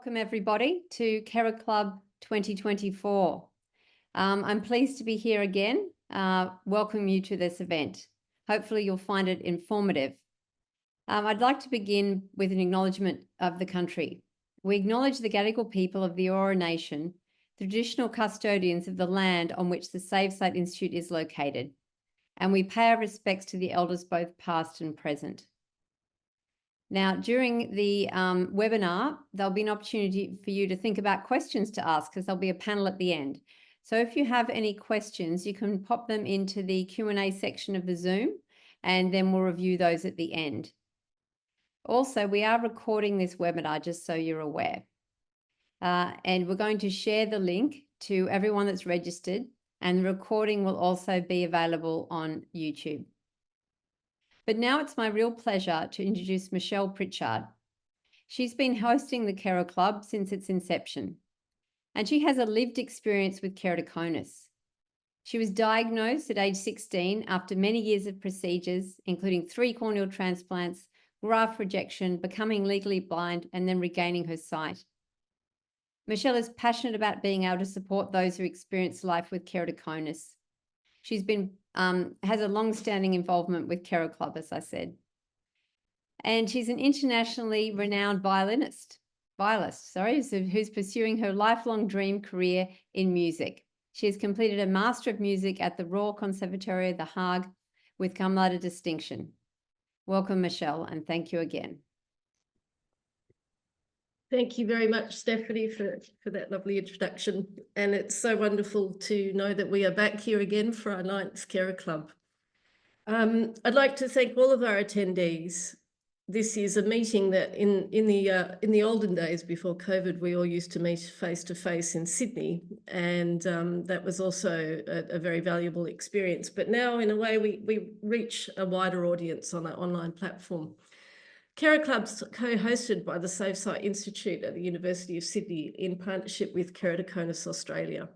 Welcome everybody to KeraClub 2024. I'm pleased to be here again, welcome you to this event. Hopefully you'll find it informative. I'd like to begin with an acknowledgement of the country. We acknowledge the Gadigal people of the Eora Nation, the traditional custodians of the land on which the Save Sight Institute is located, and we pay our respects to the elders both past and present. Now, during the webinar, there'll be an opportunity for you to think about questions to ask because there'll be a panel at the end. So if you have any questions, you can pop them into the Q&A section of the Zoom, and then we'll review those at the end. Also, we are recording this webinar, just so you're aware. And we're going to share the link to everyone that's registered, and the recording will also be available on YouTube. But now it's my real pleasure to introduce Michelle Pritchard. She's been hosting the KeraClub since its inception, and she has a lived experience with keratoconus. She was diagnosed at age 16 after many years of procedures, including 3 corneal transplants, graft rejection, becoming legally blind, and then regaining her sight. Michelle is passionate about being able to support those who experience life with keratoconus. She's been has a long-standing involvement with KeraClub, as I said. And she's an internationally renowned violinist, who's pursuing her lifelong dream career in music. She has completed a Master of Music at the Royal Conservatoire of The Hague with cum laude distinction. Welcome, Michelle, and thank you again. Thank you very much, Stephanie, for that lovely introduction. And it's so wonderful to know that we are back here again for our 9th KeraClub. I'd like to thank all of our attendees. This is a meeting that in the olden days before COVID, we all used to meet face-to-face in Sydney. And that was also a very valuable experience. But now, in a way, we reach a wider audience on our online platform. KeraClub's co-hosted by the Save Sight Institute at the University of Sydney in partnership with Keratoconus Australia.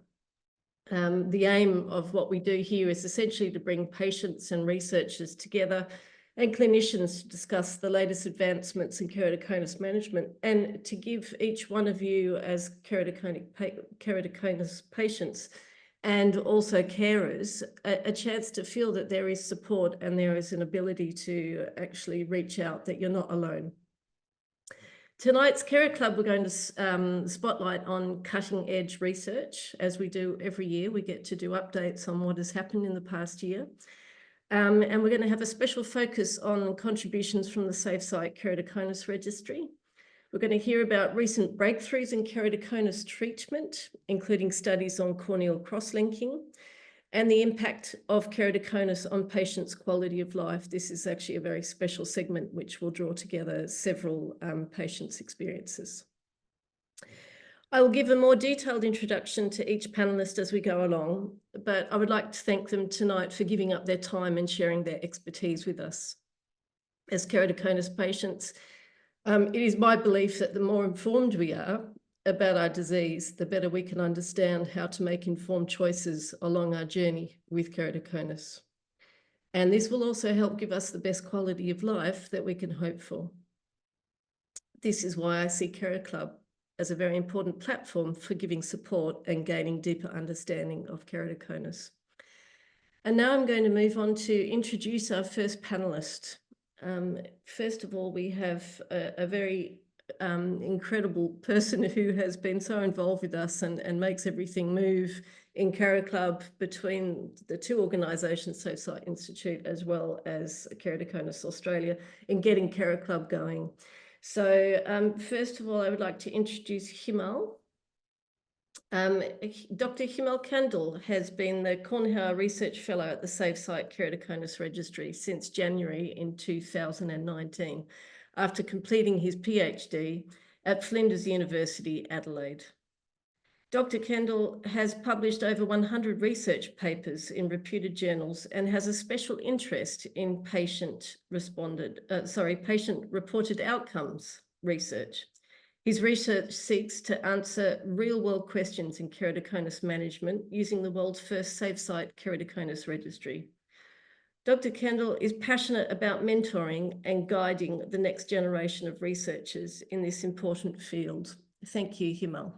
The aim of what we do here is essentially to bring patients and researchers together and clinicians to discuss the latest advancements in keratoconus management and to give each one of you as keratoconus patients and also carers a chance to feel that there is support and there is an ability to actually reach out, that you're not alone. Tonight's KeraClub, we're going to spotlight on cutting-edge research. As we do every year, we get to do updates on what has happened in the past year. And we're going to have a special focus on contributions from the Save Sight Keratoconus Registry. We're going to hear about recent breakthroughs in keratoconus treatment, including studies on corneal crosslinking and the impact of keratoconus on patients' quality of life. This is actually a very special segment which will draw together several patients' experiences. I will give a more detailed introduction to each panelist as we go along, but I would like to thank them tonight for giving up their time and sharing their expertise with us. As keratoconus patients, it is my belief that the more informed we are about our disease, the better we can understand how to make informed choices along our journey with keratoconus. And this will also help give us the best quality of life that we can hope for. This is why I see KeraClub as a very important platform for giving support and gaining deeper understanding of keratoconus. And now I'm going to move on to introduce our first panelist. First of all, we have a very incredible person who has been so involved with us and makes everything move in KeraClub between the two organisations, Save Sight Institute as well as Keratoconus Australia, in getting KeraClub going. So first of all, I would like to introduce Himal. Dr. Himal Kandel has been the Kornhauser Research Fellow at the Save Sight Keratoconus Registry since January in 2019, after completing his PhD at Flinders University, Adelaide. Dr. Kandel has published over 100 research papers in reputed journals and has a special interest in patient-reported outcomes research. His research seeks to answer real-world questions in keratoconus management using the world's first Save Sight Keratoconus Registry. Dr. Kandel is passionate about mentoring and guiding the next generation of researchers in this important field Thank you, Himal.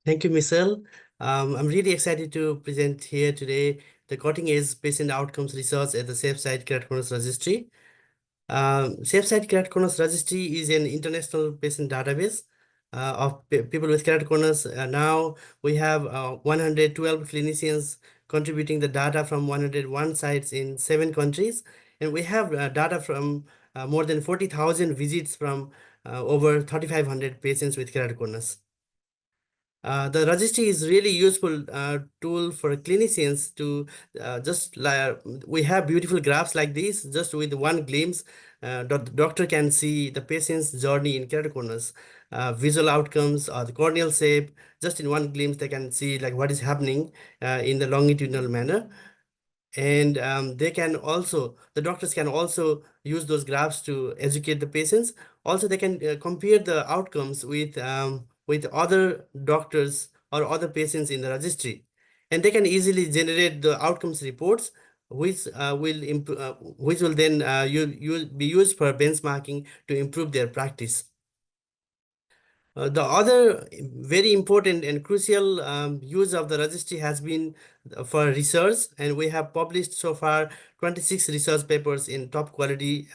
Thank you, Michelle. I'm really excited to present here today the cutting-edge patient outcomes research at the Save Sight Keratoconus Registry. Save Sight Keratoconus Registry is an international patient database of people with keratoconus. Now we have 112 clinicians contributing the data from 101 sites in 7 countries. And we have data from more than 40,000 visits from over 3,500 patients with keratoconus. The registry is really useful tool for clinicians to we have beautiful graphs like this. Just with one glimpse, the doctor can see the patient's journey in keratoconus, visual outcomes or the corneal shape. Just in one glimpse, they can see like what is happening in the longitudinal manner. And the doctors can also use those graphs to educate the patients. Also, they can compare the outcomes with other doctors or other patients in the registry. And they can easily generate the outcomes reports, which will then be used for benchmarking to improve their practice. The other very important and crucial use of the registry has been for research, and we have published so far 26 research papers in top quality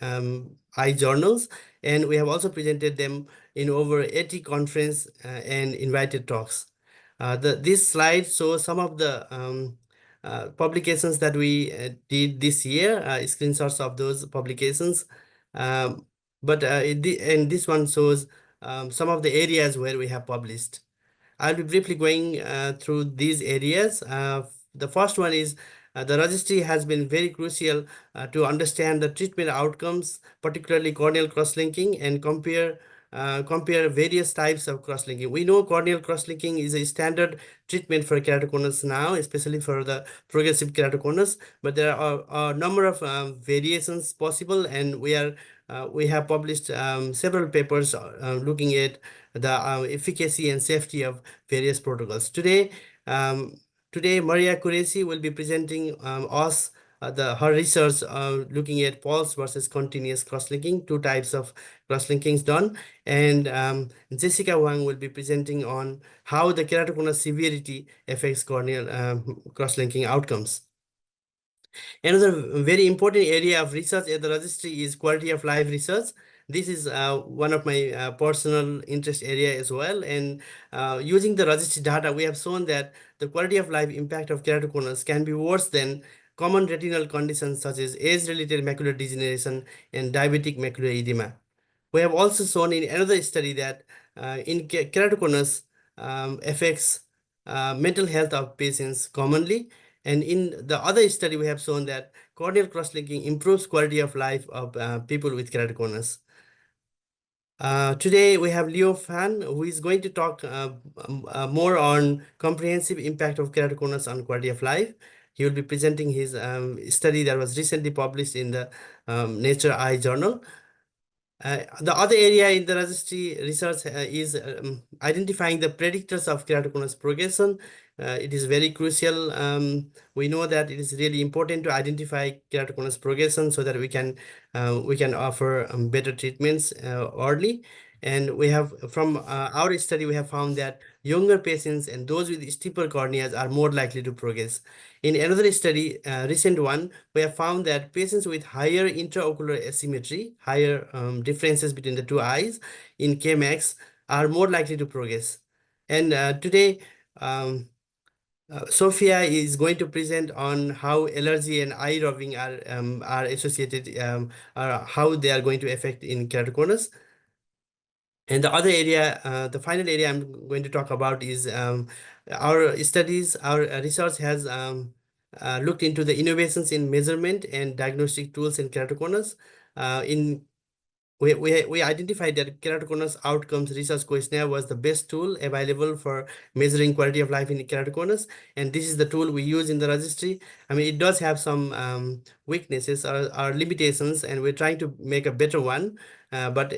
eye journals, and we have also presented them in over 80 conference and invited talks. This slide shows some of the publications that we did this year, screenshots of those publications. And this one shows some of the areas where we have published. I'll be briefly going through these areas. The first one is the registry has been very crucial to understand the treatment outcomes, particularly corneal crosslinking, and compare various types of crosslinking. We know corneal crosslinking is a standard treatment for keratoconus now, especially for the progressive keratoconus, but there are a number of variations possible, and we have published several papers looking at the efficacy and safety of various protocols. Today, Maria Qureshi will be presenting us her research looking at pulse versus continuous crosslinking, 2 types of crosslinkings done. And Jessica Huang will be presenting on how the keratoconus severity affects corneal crosslinking outcomes. Another very important area of research at the registry is quality of life research. This is one of my personal interest area as well. And using the registry data, we have shown that the quality of life impact of keratoconus can be worse than common retinal conditions such as age-related macular degeneration and diabetic macular edema. We have also shown in another study that in keratoconus affects mental health of patients commonly. And in the other study, we have shown that corneal crosslinking improves quality of life of people with keratoconus. Today, we have Leo Fan, who is going to talk more on comprehensive impact of keratoconus on quality of life. He will be presenting his study that was recently published in the Nature Eye Journal. The other area in the registry research is identifying the predictors of keratoconus progression. It is very crucial. We know that it is really important to identify keratoconus progression so that we can offer better treatments early. And we have from our study, we have found that younger patients and those with steeper corneas are more likely to progress. In another study, recent one, we have found that patients with higher intraocular asymmetry, higher differences between the 2 eyes in Kmax are more likely to progress. And today, Sophia is going to present on how allergy and eye rubbing are associated, how they are going to affect in keratoconus. And the other area, the final area I'm going to talk about is our studies, our research has looked into the innovations in measurement and diagnostic tools in keratoconus. We identified that keratoconus outcomes research questionnaire was the best tool available for measuring quality of life in keratoconus, and this is the tool we use in the registry. I mean, it does have some weaknesses or limitations, and we're trying to make a better one. but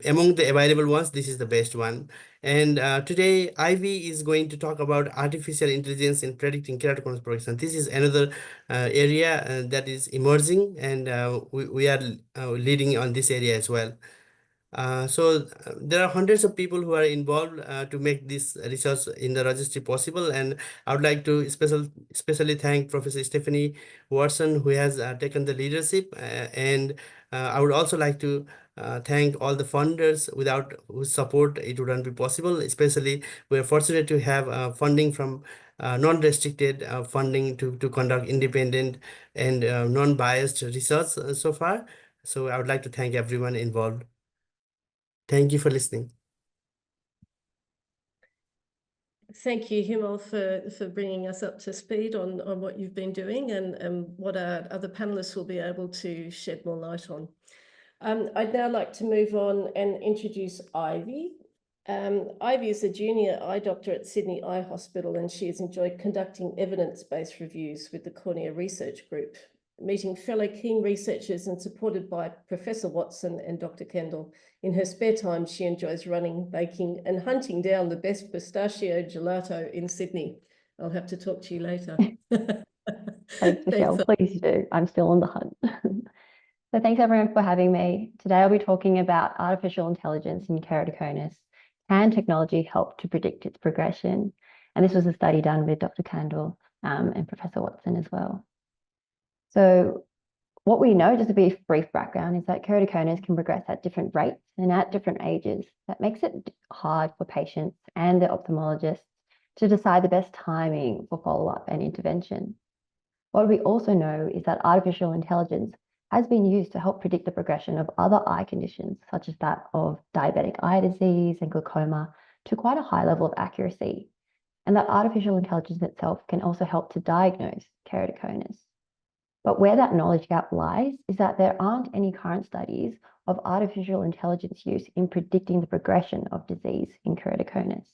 among the available ones, this is the best one. And today, Ivy is going to talk about artificial intelligence in predicting keratoconus progression. This is another area that is emerging, and we are leading on this area as well. There are hundreds of people who are involved to make this research in the registry possible, and I would like to especially thank Professor Stephanie Watson, who has taken the leadership, and I would also like to thank all the funders without whose support it wouldn't be possible. Especially, we are fortunate to have funding from non-restricted funding to conduct independent and non-biased research so far. So I would like to thank everyone involved. Thank you for listening. Thank you, Himal, for bringing us up to speed on what you've been doing and what our other panelists will be able to shed more light on. I'd now like to move on and introduce Ivy. Ivy is a junior eye doctor at Sydney Eye Hospital, and she has enjoyed conducting evidence-based reviews with the Cornea Research Group, meeting fellow keen researchers and supported by Professor Watson and Dr. Kandel. In her spare time, she enjoys running, baking, and hunting down the best pistachio gelato in Sydney. I'll have to talk to you later. Thanks, Michelle. Please do. I'm still on the hunt. So thanks everyone for having me. Today I'll be talking about artificial intelligence in keratoconus. Can technology help to predict its progression? And this was a study done with Dr. Kandel and Professor Watson as well. So what we know, just a brief background, is that keratoconus can progress at different rates and at different ages. That makes it hard for patients and their ophthalmologists to decide the best timing for follow-up and intervention. What we also know is that artificial intelligence has been used to help predict the progression of other eye conditions, such as that of diabetic eye disease and glaucoma, to quite a high level of accuracy. And that artificial intelligence itself can also help to diagnose keratoconus. But where that knowledge gap lies is that there aren't any current studies of artificial intelligence use in predicting the progression of disease in keratoconus.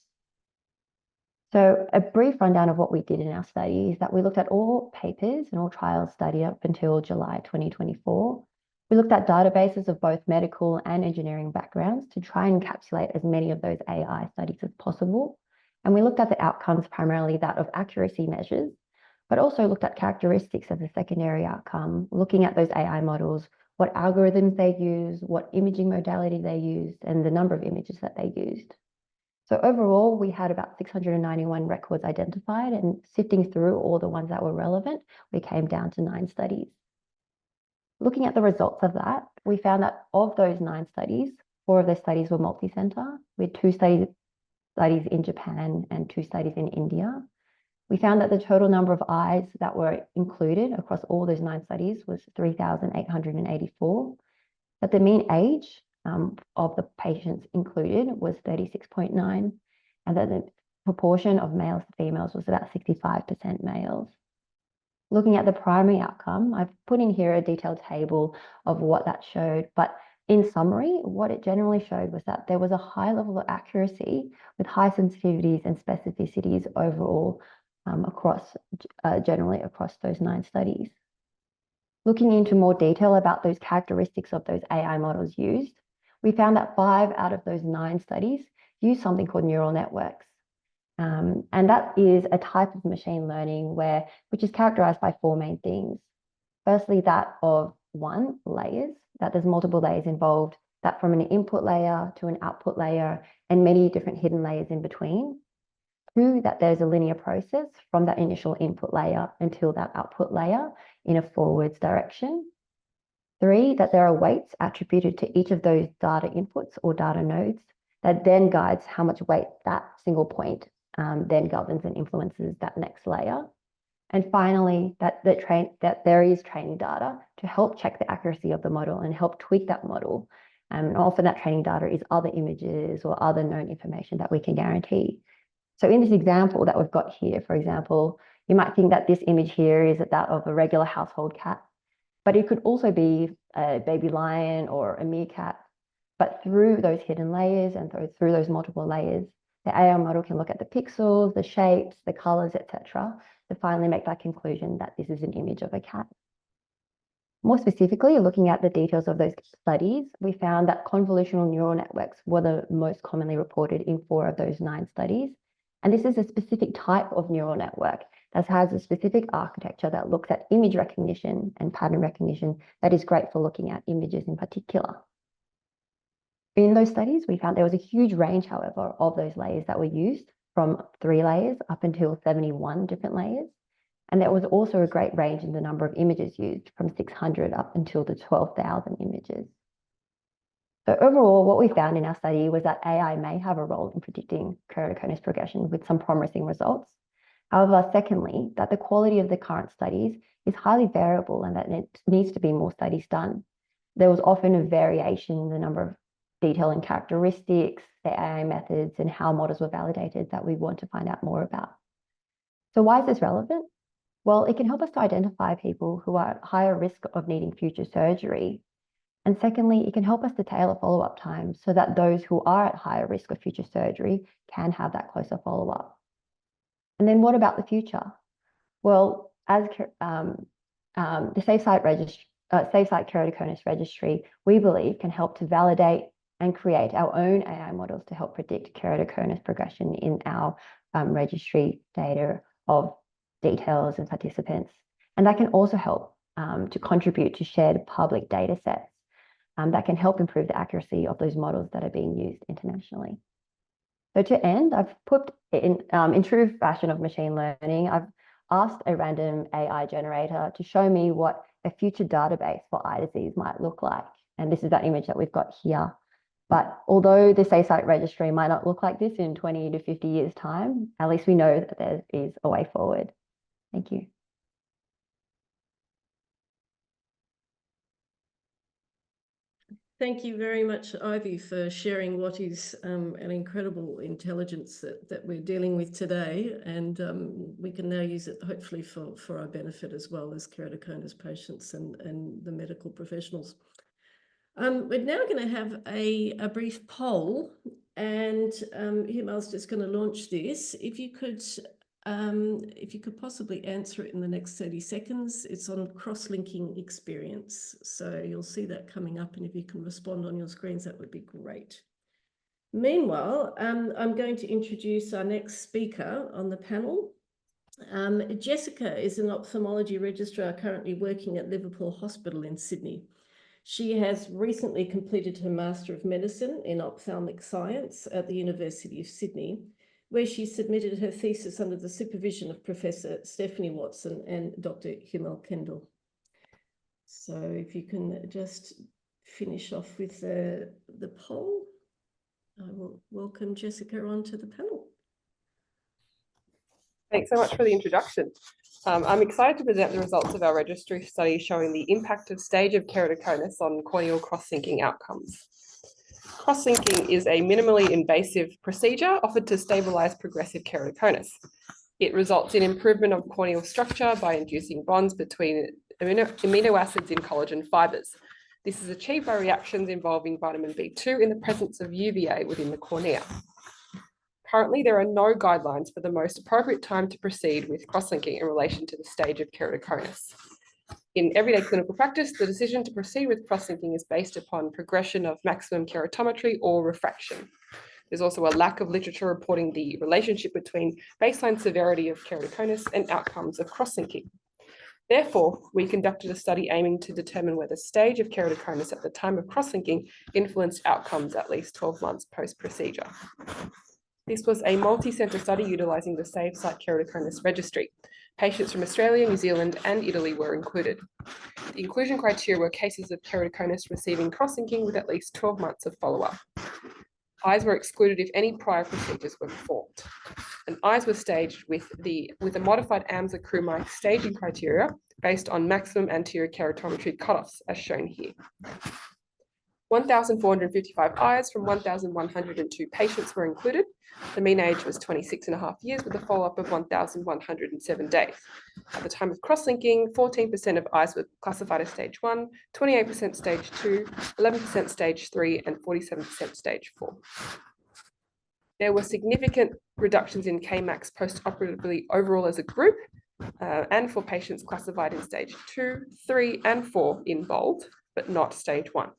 So a brief rundown of what we did in our study is that we looked at all papers and all trials studied up until July 2024. We looked at databases of both medical and engineering backgrounds to try and encapsulate as many of those AI studies as possible. And we looked at the outcomes, primarily that of accuracy measures, but also looked at characteristics as a secondary outcome, looking at those AI models, what algorithms they use, what imaging modality they used, and the number of images that they used. So overall, we had about 691 records identified, and sifting through all the ones that were relevant, we came down to 9 studies. Looking at the results of that, we found that of those 9 studies, 4 of those studies were multi-center, with 2 studies in Japan and 2 studies in India. We found that the total number of eyes that were included across all those 9 studies was 3,884, that the mean age of the patients included was 36.9, and that the proportion of males to females was about 65% males. Looking at the primary outcome, I've put in here a detailed table of what that showed, but in summary, what it generally showed was that there was a high level of accuracy with high sensitivities and specificities overall generally across those 9 studies. Looking into more detail about those characteristics of those AI models used, we found that 5 out of those 9 studies use something called neural networks. And that is a type of machine learning which is characterized by 4 main things. Firstly, that of 1, layers, that there's multiple layers involved, that from an input layer to an output layer and many different hidden layers in between. 2, that there's a linear process from that initial input layer until that output layer in a forwards direction. 3, that there are weights attributed to each of those data inputs or data nodes that then guides how much weight that single point then governs and influences that next layer. And finally, that there is training data to help check the accuracy of the model and help tweak that model. And often that training data is other images or other known information that we can guarantee. So in this example that we've got here, for example, you might think that this image here is that of a regular household cat, but it could also be a baby lion or a meerkat. But through those hidden layers and through those multiple layers, the AI model can look at the pixels, the shapes, the colors, etc., to finally make that conclusion that this is an image of a cat. More specifically, looking at the details of those studies, we found that convolutional neural networks were the most commonly reported in 4 of those 9 studies. And this is a specific type of neural network that has a specific architecture that looks at image recognition and pattern recognition that is great for looking at images in particular. In those studies, we found there was a huge range, however, of those layers that were used, from 3 layers up until 71 different layers. And there was also a great range in the number of images used, from 600 up until the 12,000 images. So overall, what we found in our study was that AI may have a role in predicting keratoconus progression with some promising results. However, secondly, that the quality of the current studies is highly variable and that it needs to be more studies done. There was often a variation in the number of detail and characteristics, the AI methods, and how models were validated that we want to find out more about. So why is this relevant? Well, it can help us to identify people who are at higher risk of needing future surgery. And secondly, it can help us to tailor follow-up time so that those who are at higher risk of future surgery can have that closer follow-up. And then what about the future? Well, as the Save Sight Keratoconus Registry, we believe can help to validate and create our own AI models to help predict keratoconus progression in our registry data of details and participants. And that can also help to contribute to shared public data sets that can help improve the accuracy of those models that are being used internationally. So to end, I've put in true fashion of machine learning, I've asked a random AI generator to show me what a future database for eye disease might look like. And this is that image that we've got here. But although the Save Sight registry might not look like this in 20 to 50 years' time, at least we know that there is a way forward. Thank you. Thank you very much, Ivy, for sharing what is an incredible intelligence that we're dealing with today. And we can now use it hopefully for our benefit as well as keratoconus patients and the medical professionals. We're now going to have a brief poll, and Himal's just going to launch this. If you could possibly answer it in the next 30 seconds, it's on cross-linking experience. So you'll see that coming up, and if you can respond on your screens, that would be great. Meanwhile, I'm going to introduce our next speaker on the panel. Jessica is an ophthalmology registrar currently working at Liverpool Hospital in Sydney. She has recently completed her Master of Medicine in Ophthalmic Science at the University of Sydney, where she submitted her thesis under the supervision of Professor Stephanie Watson and Dr. Himal Kandel. So if you can just finish off with the poll, I will welcome Jessica onto the panel. Thanks so much for the introduction. I'm excited to present the results of our registry study showing the impact of stage of keratoconus on corneal cross-linking outcomes. Crosslinking is a minimally invasive procedure offered to stabilize progressive keratoconus. It results in improvement of corneal structure by inducing bonds between amino acids in collagen fibers. This is achieved by reactions involving vitamin B2 in the presence of UVA within the cornea. Currently, there are no guidelines for the most appropriate time to proceed with crosslinking in relation to the stage of keratoconus. In everyday clinical practice, the decision to proceed with crosslinking is based upon progression of maximum keratometry or refraction. There's also a lack of literature reporting the relationship between baseline severity of keratoconus and outcomes of crosslinking. Therefore, we conducted a study aiming to determine whether stage of keratoconus at the time of crosslinking influenced outcomes at least 12 months post-procedure. This was a multi-centre study utilising the Save Sight Keratoconus Registry. Patients from Australia, New Zealand and Italy were included. The inclusion criteria were cases of keratoconus receiving crosslinking with at least 12 months of follow-up. Eyes were excluded if any prior procedures were performed. And eyes were staged with a modified Amsler-Krumeier staging criteria based on maximum anterior keratometry cutoffs, as shown here. 1,455 eyes from 1,102 patients were included. The mean age was 26.5 years with a follow-up of 1,107 days. At the time of crosslinking, 14% of eyes were classified as stage 1, 28% stage 2, 11% stage 3, and 47% stage 4. There were significant reductions in Kmax post-operatively overall as a group, and for patients classified in stage 2, 3, and 4 in bold, but not stage 1.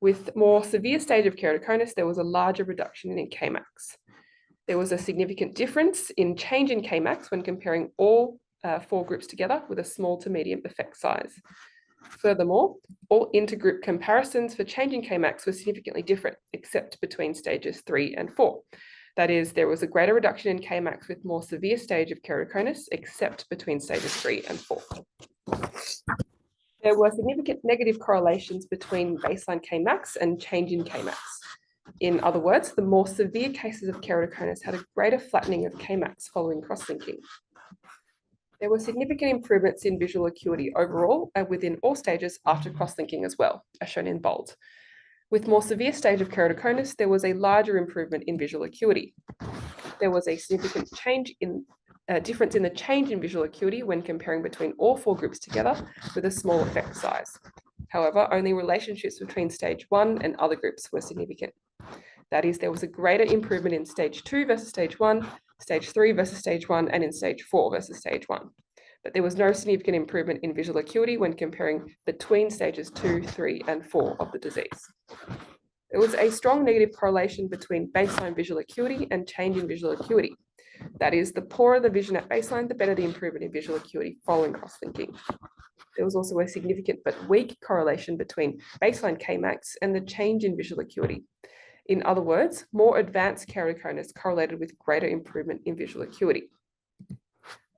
With more severe stage of keratoconus, there was a larger reduction in Kmax. There was a significant difference in change in Kmax when comparing all 4 groups together with a small to medium effect size. Furthermore, all intergroup comparisons for change in Kmax were significantly different, except between stages 3 and 4. That is, there was a greater reduction in Kmax with more severe stage of keratoconus, except between stages 3 and 4. There were significant negative correlations between baseline Kmax and change in Kmax. In other words, the more severe cases of keratoconus had a greater flattening of Kmax following crosslinking. There were significant improvements in visual acuity overall and within all stages after crosslinking as well, as shown in bold. With more severe stage of keratoconus, there was a larger improvement in visual acuity. There was a significant difference in the change in visual acuity when comparing between all 4 groups together with a small effect size. However, only relationships between stage 1 and other groups were significant. That is, there was a greater improvement in stage 2 versus stage 1, stage 3 versus stage 1, and in stage 4 versus stage 1. But there was no significant improvement in visual acuity when comparing between stages 2, 3, and 4 of the disease. There was a strong negative correlation between baseline visual acuity and change in visual acuity. That is, the poorer the vision at baseline, the better the improvement in visual acuity following crosslinking. There was also a significant but weak correlation between baseline Kmax and the change in visual acuity. In other words, more advanced keratoconus correlated with greater improvement in visual acuity.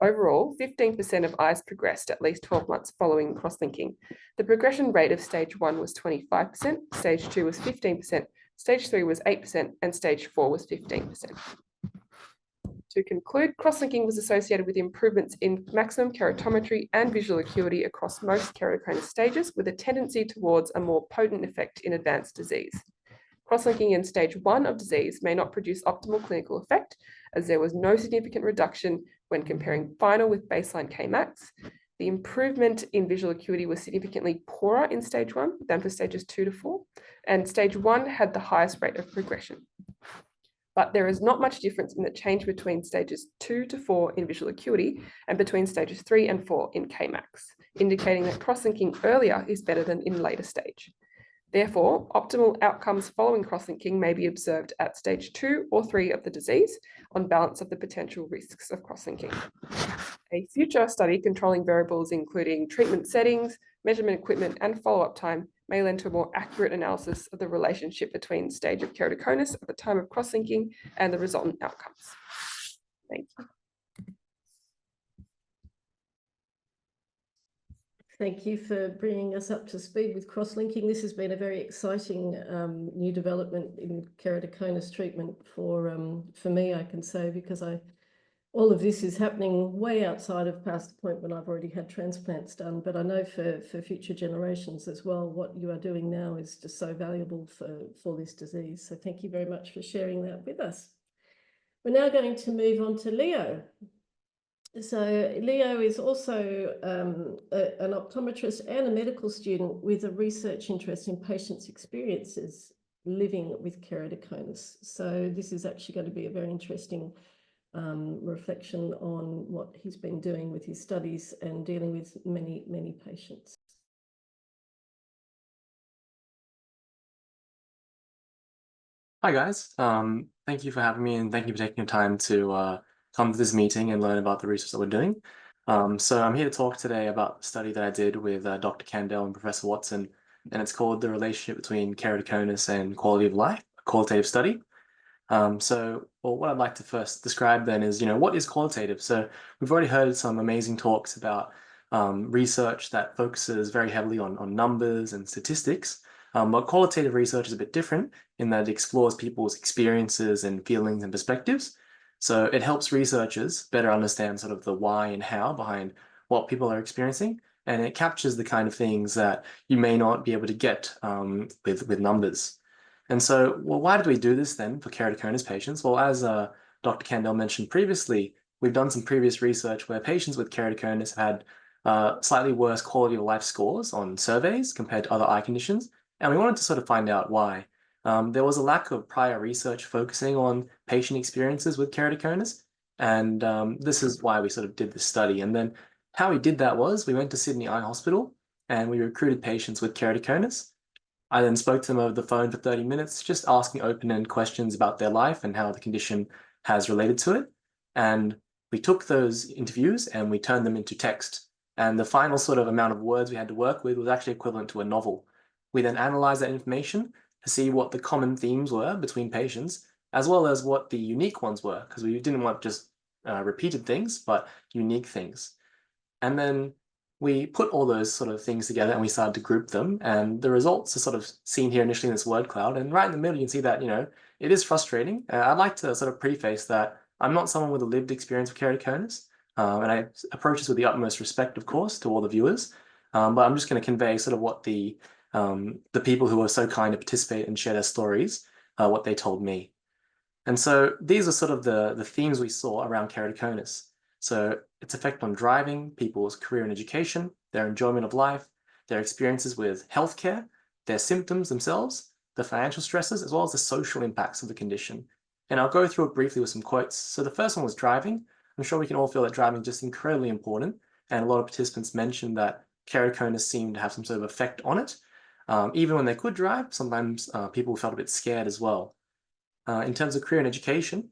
Overall, 15% of eyes progressed at least 12 months following crosslinking. The progression rate of stage 1 was 25%, stage 2 was 15%, stage 3 was 8%, and stage 4 was 15%. To conclude, crosslinking was associated with improvements in maximum keratometry and visual acuity across most keratoconus stages, with a tendency towards a more potent effect in advanced disease. Crosslinking in stage 1 of disease may not produce optimal clinical effect, as there was no significant reduction when comparing final with baseline Kmax. The improvement in visual acuity was significantly poorer in stage 1 than for stages 2 to 4, and stage 1 had the highest rate of progression. But there is not much difference in the change between stages 2 to 4 in visual acuity and between stages 3 and 4 in Kmax, indicating that crosslinking earlier is better than in later stage. Therefore, optimal outcomes following crosslinking may be observed at stage 2 or 3 of the disease on balance of the potential risks of crosslinking. A future study controlling variables including treatment settings, measurement equipment, and follow-up time may lend to a more accurate analysis of the relationship between stage of keratoconus at the time of crosslinking and the resultant outcomes. Thank you. Thank you for bringing us up to speed with crosslinking. This has been a very exciting new development in keratoconus treatment for me, I can say, because all of this is happening way outside of past the point when I've already had transplants done. But I know for future generations as well, what you are doing now is just so valuable for this disease. So thank you very much for sharing that with us. We're now going to move on to Leo. So Leo is also an optometrist and a medical student with a research interest in patients' experiences living with keratoconus. So this is actually going to be a very interesting reflection on what he's been doing with his studies and dealing with many, many patients. Hi guys, thank you for having me and thank you for taking the time to come to this meeting and learn about the research that we're doing. So I'm here to talk today about the study that I did with Dr. Kandel and Professor Watson, and it's called The Relationship Between Keratoconus and Quality of Life, a qualitative study. So what I'd like to first describe then is, what is qualitative? So we've already heard some amazing talks about research that focuses very heavily on numbers and statistics, but qualitative research is a bit different in that it explores people's experiences and feelings and perspectives. So it helps researchers better understand sort of the why and how behind what people are experiencing, and it captures the kind of things that you may not be able to get with numbers. And so, why did we do this then for keratoconus patients? Well, as Dr. Kandel mentioned previously, we've done some previous research where patients with keratoconus have had slightly worse quality of life scores on surveys compared to other eye conditions, and we wanted to sort of find out why. There was a lack of prior research focusing on patient experiences with keratoconus, And this is why we sort of did this study. And then how we did that was we went to Sydney Eye Hospital and we recruited patients with keratoconus. I then spoke to them over the phone for 30 minutes, just asking open-ended questions about their life and how the condition has related to it. And we took those interviews and we turned them into text. And the final sort of amount of words we had to work with was actually equivalent to a novel. We then analyzed that information to see what the common themes were between patients, as well as what the unique ones were, because we didn't want just repeated things, but unique things. And then we put all those sort of things together and we started to group them. And the results are sort of seen here initially in this word cloud. And right in the middle, you can see that, you know, it is frustrating. I'd like to sort of preface that I'm not someone with a lived experience with keratoconus. And I approach this with the utmost respect, of course, to all the viewers. But I'm just going to convey sort of what the people who were so kind to participate and share their stories, what they told me. And so these are sort of the themes we saw around keratoconus. So its effect on driving, people's career and education, their enjoyment of life, their experiences with healthcare, their symptoms themselves, the financial stresses, as well as the social impacts of the condition. And I'll go through it briefly with some quotes. So the first one was driving. I'm sure we can all feel that driving is just incredibly important. And a lot of participants mentioned that keratoconus seemed to have some sort of effect on it. Even when they could drive, sometimes people felt a bit scared as well. In terms of career and education,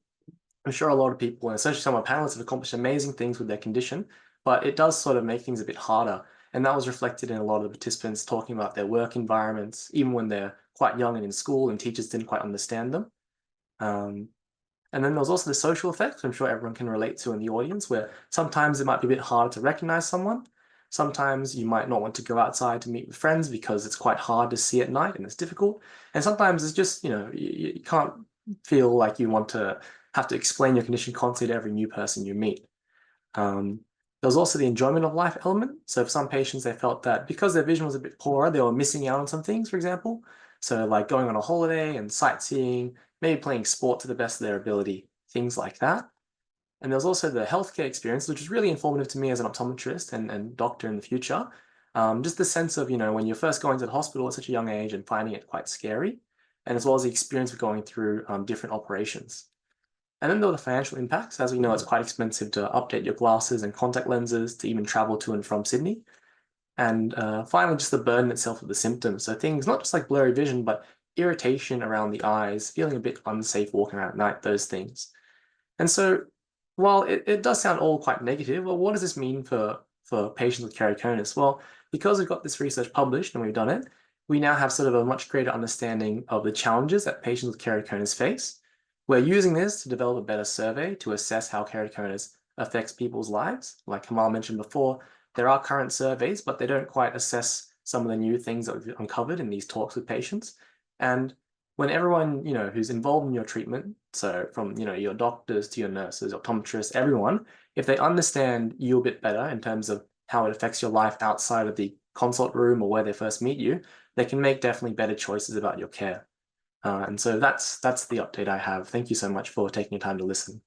I'm sure a lot of people, and especially some of my panelists, have accomplished amazing things with their condition, but it does sort of make things a bit harder. And that was reflected in a lot of the participants talking about their work environments, even when they're quite young and in school and teachers didn't quite understand them. And then there was also the social effects, I'm sure everyone can relate to in the audience, where sometimes it might be a bit harder to recognize someone. Sometimes you might not want to go outside to meet with friends because it's quite hard to see at night and it's difficult. And sometimes it's just, you know, you can't feel like you want to have to explain your condition constantly to every new person you meet. There's also the enjoyment of life element. So for some patients, they felt that because their vision was a bit poorer, they were missing out on some things, for example. So like going on a holiday and sightseeing, maybe playing sport to the best of their ability, things like that. And there's also the healthcare experience, which is really informative to me as an optometrist and doctor in the future. Just the sense of, you know, when you're first going to the hospital at such a young age and finding it quite scary, and as well as the experience of going through different operations. And then there were the financial impacts. As we know, it's quite expensive to update your glasses and contact lenses to even travel to and from Sydney. And finally, just the burden itself of the symptoms. So things not just like blurry vision, but irritation around the eyes, feeling a bit unsafe walking around at night, those things. And so while it does sound all quite negative, well, what does this mean for patients with keratoconus? Well, because we've got this research published and we've done it, we now have sort of a much greater understanding of the challenges that patients with keratoconus face. We're using this to develop a better survey to assess how keratoconus affects people's lives. Like Himal mentioned before, there are current surveys, but they don't quite assess some of the new things that we've uncovered in these talks with patients. And when everyone, you know, who's involved in your treatment, so from, you know, your doctors to your nurses, optometrists, everyone, if they understand you a bit better in terms of how it affects your life outside of the consult room or where they first meet you, they can make definitely better choices about your care. And so that's the update I have. Thank you so much for taking your time to listen.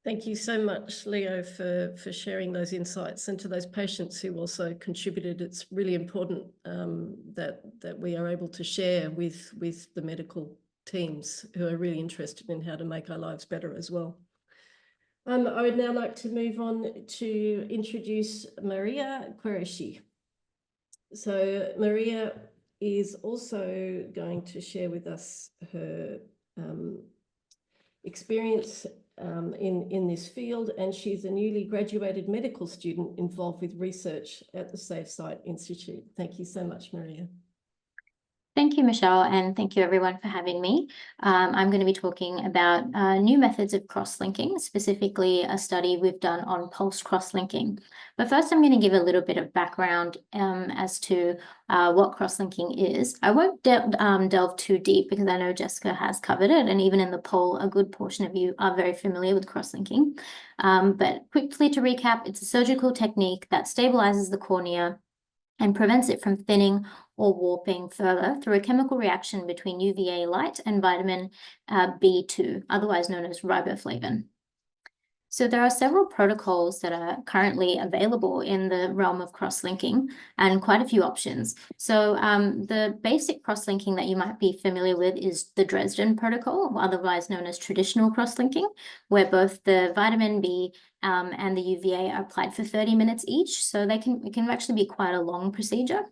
Thank you so much, Leo, for sharing those insights, and to those patients who also contributed. It's really important that we are able to share with the medical teams who are really interested in how to make our lives better as well. I would now like to move on to introduce Maria Qureshi. So Maria is also going to share with us her experience in this field, and she's a newly graduated medical student involved with research at the Save Sight Institute. Thank you so much, Maria. Thank you, Michelle, and thank you everyone for having me. I'm going to be talking about new methods of cross-linking, specifically a study we've done on pulse cross-linking. But first, I'm going to give a little bit of background as to what cross-linking is. I won't delve too deep because I know Jessica has covered it, and even in the poll, a good portion of you are very familiar with cross-linking. But quickly to recap, it's a surgical technique that stabilizes the cornea and prevents it from thinning or warping further through a chemical reaction between UVA light and vitamin B2, otherwise known as riboflavin. So there are several protocols that are currently available in the realm of cross-linking and quite a few options. So the basic cross-linking that you might be familiar with is the Dresden protocol, otherwise known as traditional cross-linking, where both the vitamin B and the UVA are applied for 30 minutes each. So it can actually be quite a long procedure.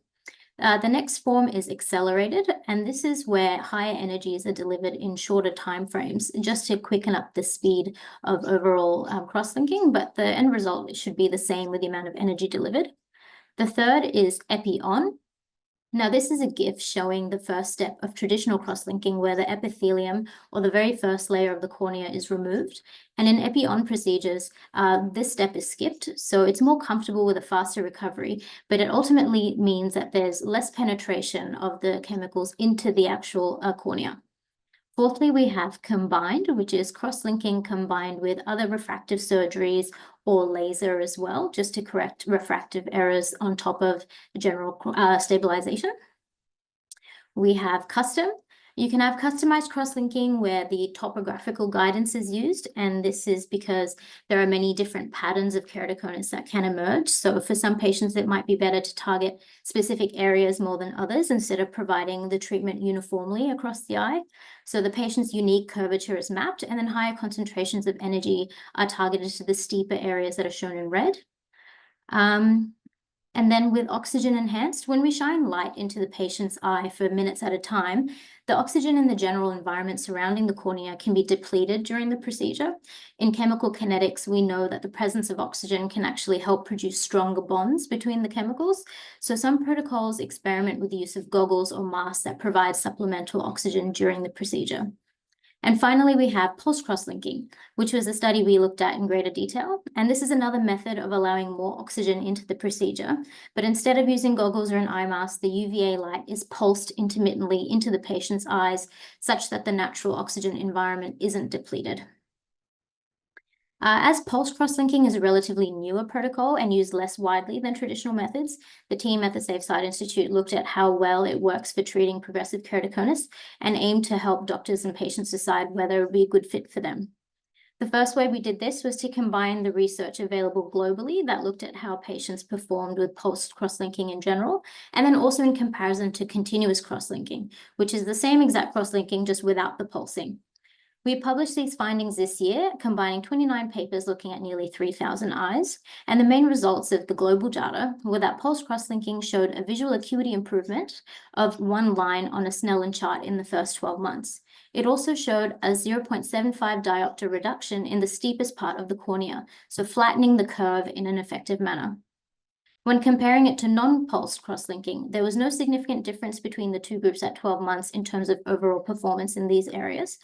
The next form is accelerated, and this is where higher energies are delivered in shorter time frames, just to quicken up the speed of overall cross-linking, but the end result should be the same with the amount of energy delivered. The third is epi-on. Now, this is a GIF showing the first step of traditional cross-linking, where the epithelium or the very first layer of the cornea is removed. And in epi-on procedures, this step is skipped, so it's more comfortable with a faster recovery, but it ultimately means that there's less penetration of the chemicals into the actual cornea. Fourthly, we have combined, which is cross-linking combined with other refractive surgeries or laser as well, just to correct refractive errors on top of general stabilization. We have custom. You can have customized cross-linking where the topographical guidance is used, and this is because there are many different patterns of keratoconus that can emerge. So for some patients, it might be better to target specific areas more than others instead of providing the treatment uniformly across the eye. So the patient's unique curvature is mapped, and then higher concentrations of energy are targeted to the steeper areas that are shown in red. And then with oxygen enhanced, when we shine light into the patient's eye for minutes at a time, the oxygen in the general environment surrounding the cornea can be depleted during the procedure. In chemical kinetics, we know that the presence of oxygen can actually help produce stronger bonds between the chemicals. So some protocols experiment with the use of goggles or masks that provide supplemental oxygen during the procedure. And finally, we have pulse cross-linking, which was a study we looked at in greater detail. And this is another method of allowing more oxygen into the procedure. But instead of using goggles or an eye mask, the UVA light is pulsed intermittently into the patient's eyes, such that the natural oxygen environment isn't depleted. As pulse cross-linking is a relatively newer protocol and used less widely than traditional methods, the team at the Save Sight Institute looked at how well it works for treating progressive keratoconus and aimed to help doctors and patients decide whether it would be a good fit for them. The first way we did this was to combine the research available globally that looked at how patients performed with pulse cross-linking in general, and then also in comparison to continuous cross-linking, which is the same exact cross-linking just without the pulsing. We published these findings this year, combining 29 papers looking at nearly 3,000 eyes, and the main results of the global data were that pulse cross-linking showed a visual acuity improvement of 1 line on a Snellen chart in the first 12 months. It also showed a 0.75 diopter reduction in the steepest part of the cornea, so flattening the curve in an effective manner. When comparing it to non-pulse cross-linking, there was no significant difference between the two groups at 12 months in terms of overall performance in these areas.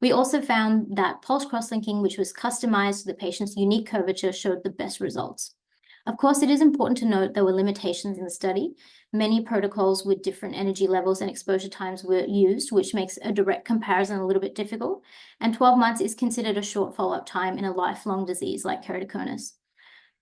We also found that pulse cross-linking, which was customized to the patient's unique curvature, showed the best results. Of course, it is important to note there were limitations in the study. Many protocols with different energy levels and exposure times were used, which makes a direct comparison a little bit difficult. And 12 months is considered a short follow-up time in a lifelong disease like keratoconus.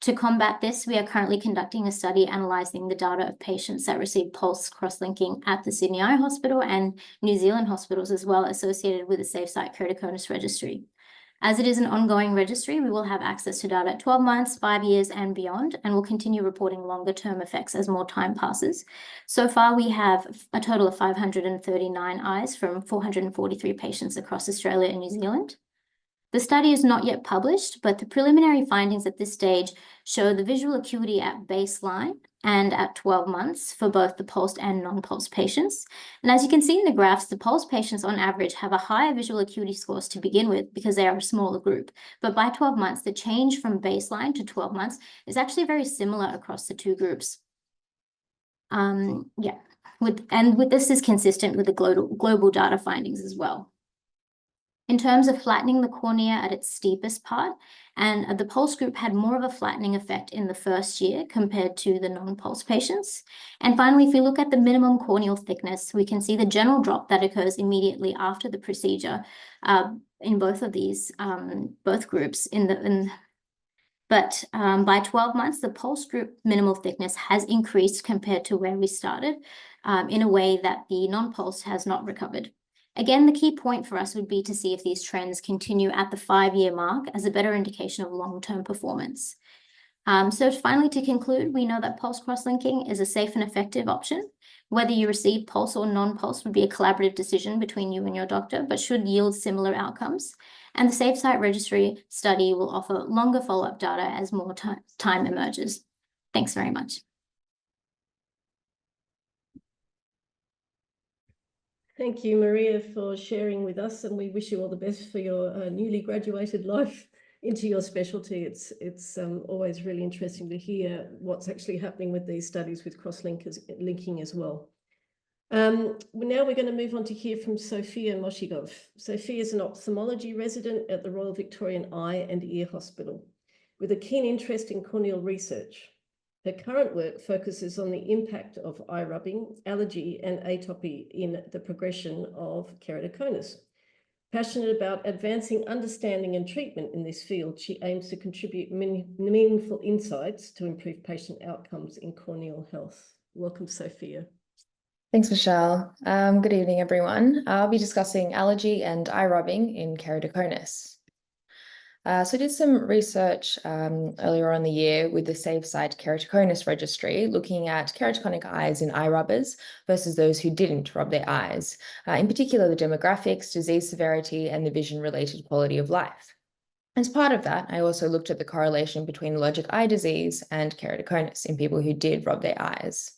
To combat this, we are currently conducting a study analysing the data of patients that received pulse cross-linking at the Sydney Eye Hospital and New Zealand hospitals as well, associated with the Save Sight Keratoconus Registry. As it is an ongoing registry, we will have access to data at 12 months, 5 years and beyond, and will continue reporting longer-term effects as more time passes. So far, we have a total of 539 eyes from 443 patients across Australia and New Zealand. The study is not yet published, but the preliminary findings at this stage show the visual acuity at baseline and at 12 months for both the pulsed and non-pulsed patients. And as you can see in the graphs, the pulsed patients on average have a higher visual acuity scores to begin with because they are a smaller group. But by 12 months, the change from baseline to 12 months is actually very similar across the two groups. With this is consistent with the global data findings as well. In terms of flattening the cornea at its steepest part, and the pulse group had more of a flattening effect in the first year compared to the non-pulse patients. And finally, if we look at the minimum corneal thickness, we can see the general drop that occurs immediately after the procedure in both of these, both groups. But by 12 months, the pulse group minimal thickness has increased compared to where we started in a way that the non-pulse has not recovered. Again, the key point for us would be to see if these trends continue at the 5-year mark as a better indication of long-term performance. So finally, to conclude, we know that pulse cross-linking is a safe and effective option. Whether you receive pulse or non-pulse would be a collaborative decision between you and your doctor, but should yield similar outcomes. And the Save Sight Registry study will offer longer follow-up data as more time emerges. Thanks very much. Thank you, Maria, for sharing with us, and we wish you all the best for your newly graduated life into your specialty. It's always really interesting to hear what's actually happening with these studies with cross-linking as well. Now we're going to move on to hear from Sophia Mosgegov. Sophia is an ophthalmology resident at the Royal Victorian Eye and Ear Hospital with a keen interest in corneal research. Her current work focuses on the impact of eye rubbing, allergy, and atopy in the progression of keratoconus. Passionate about advancing understanding and treatment in this field, she aims to contribute meaningful insights to improve patient outcomes in corneal health. Welcome, Sophia. Thanks, Michelle. Good evening, everyone. I'll be discussing allergy and eye rubbing in keratoconus. So I did some research earlier on in the year with the Save Sight Keratoconus Registry, looking at keratoconic eyes in eye rubbers versus those who didn't rub their eyes, in particular the demographics, disease severity, and the vision-related quality of life. As part of that, I also looked at the correlation between allergic eye disease and keratoconus in people who did rub their eyes.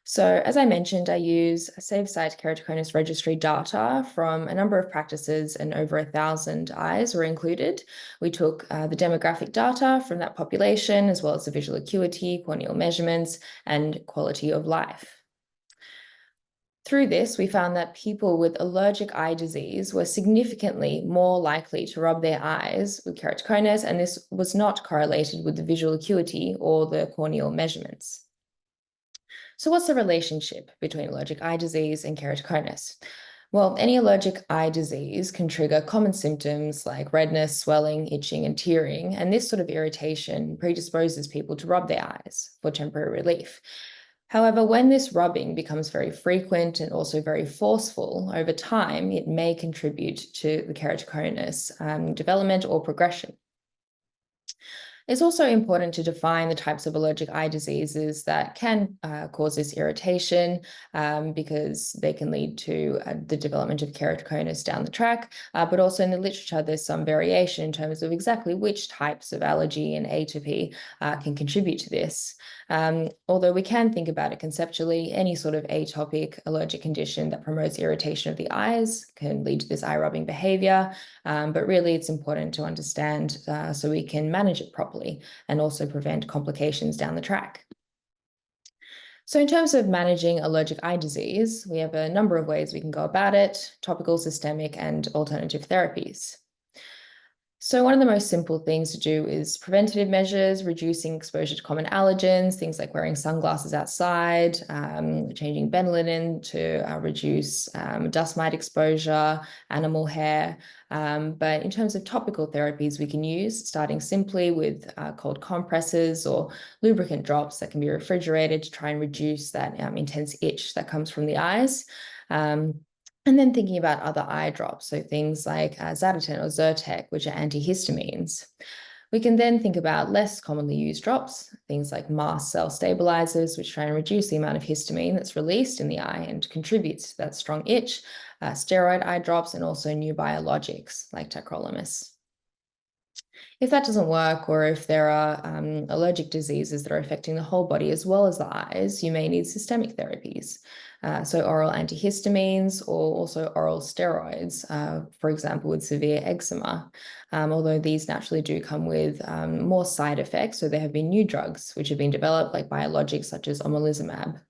So as I mentioned, I use Save Sight Keratoconus Registry data from a number of practices, and over 1,000 eyes were included. We took the demographic data from that population, as well as the visual acuity, corneal measurements, and quality of life. Through this, we found that people with allergic eye disease were significantly more likely to rub their eyes with keratoconus, and this was not correlated with the visual acuity or the corneal measurements. So what's the relationship between allergic eye disease and keratoconus? Well, any allergic eye disease can trigger common symptoms like redness, swelling, itching, and tearing, and this sort of irritation predisposes people to rub their eyes for temporary relief. However, when this rubbing becomes very frequent and also very forceful over time, it may contribute to the keratoconus development or progression. It's also important to define the types of allergic eye diseases that can cause this irritation because they can lead to the development of keratoconus down the track. But also in the literature, there's some variation in terms of exactly which types of allergy and atopy can contribute to this. Although we can think about it conceptually, any sort of atopic allergic condition that promotes irritation of the eyes can lead to this eye rubbing behavior. But really, it's important to understand so we can manage it properly and also prevent complications down the track. So in terms of managing allergic eye disease, we have a number of ways we can go about it: topical, systemic, and alternative therapies. So one of the most simple things to do is preventative measures, reducing exposure to common allergens, things like wearing sunglasses outside, changing bed linen to reduce dust mite exposure, animal hair. But in terms of topical therapies we can use, starting simply with cold compresses or lubricant drops that can be refrigerated to try and reduce that intense itch that comes from the eyes. And then thinking about other eye drops, so things like Zaditon or Zyrtec, which are antihistamines. We can then think about less commonly used drops, things like mast cell stabilizers, which try and reduce the amount of histamine that's released in the eye and contributes to that strong itch, steroid eye drops, and also new biologics like tacrolimus. If that doesn't work, or if there are allergic diseases that are affecting the whole body as well as the eyes, you may need systemic therapies. So oral antihistamines or also oral steroids, for example, with severe eczema, although these naturally do come with more side effects. So there have been new drugs which have been developed, like biologics such as omalizumab.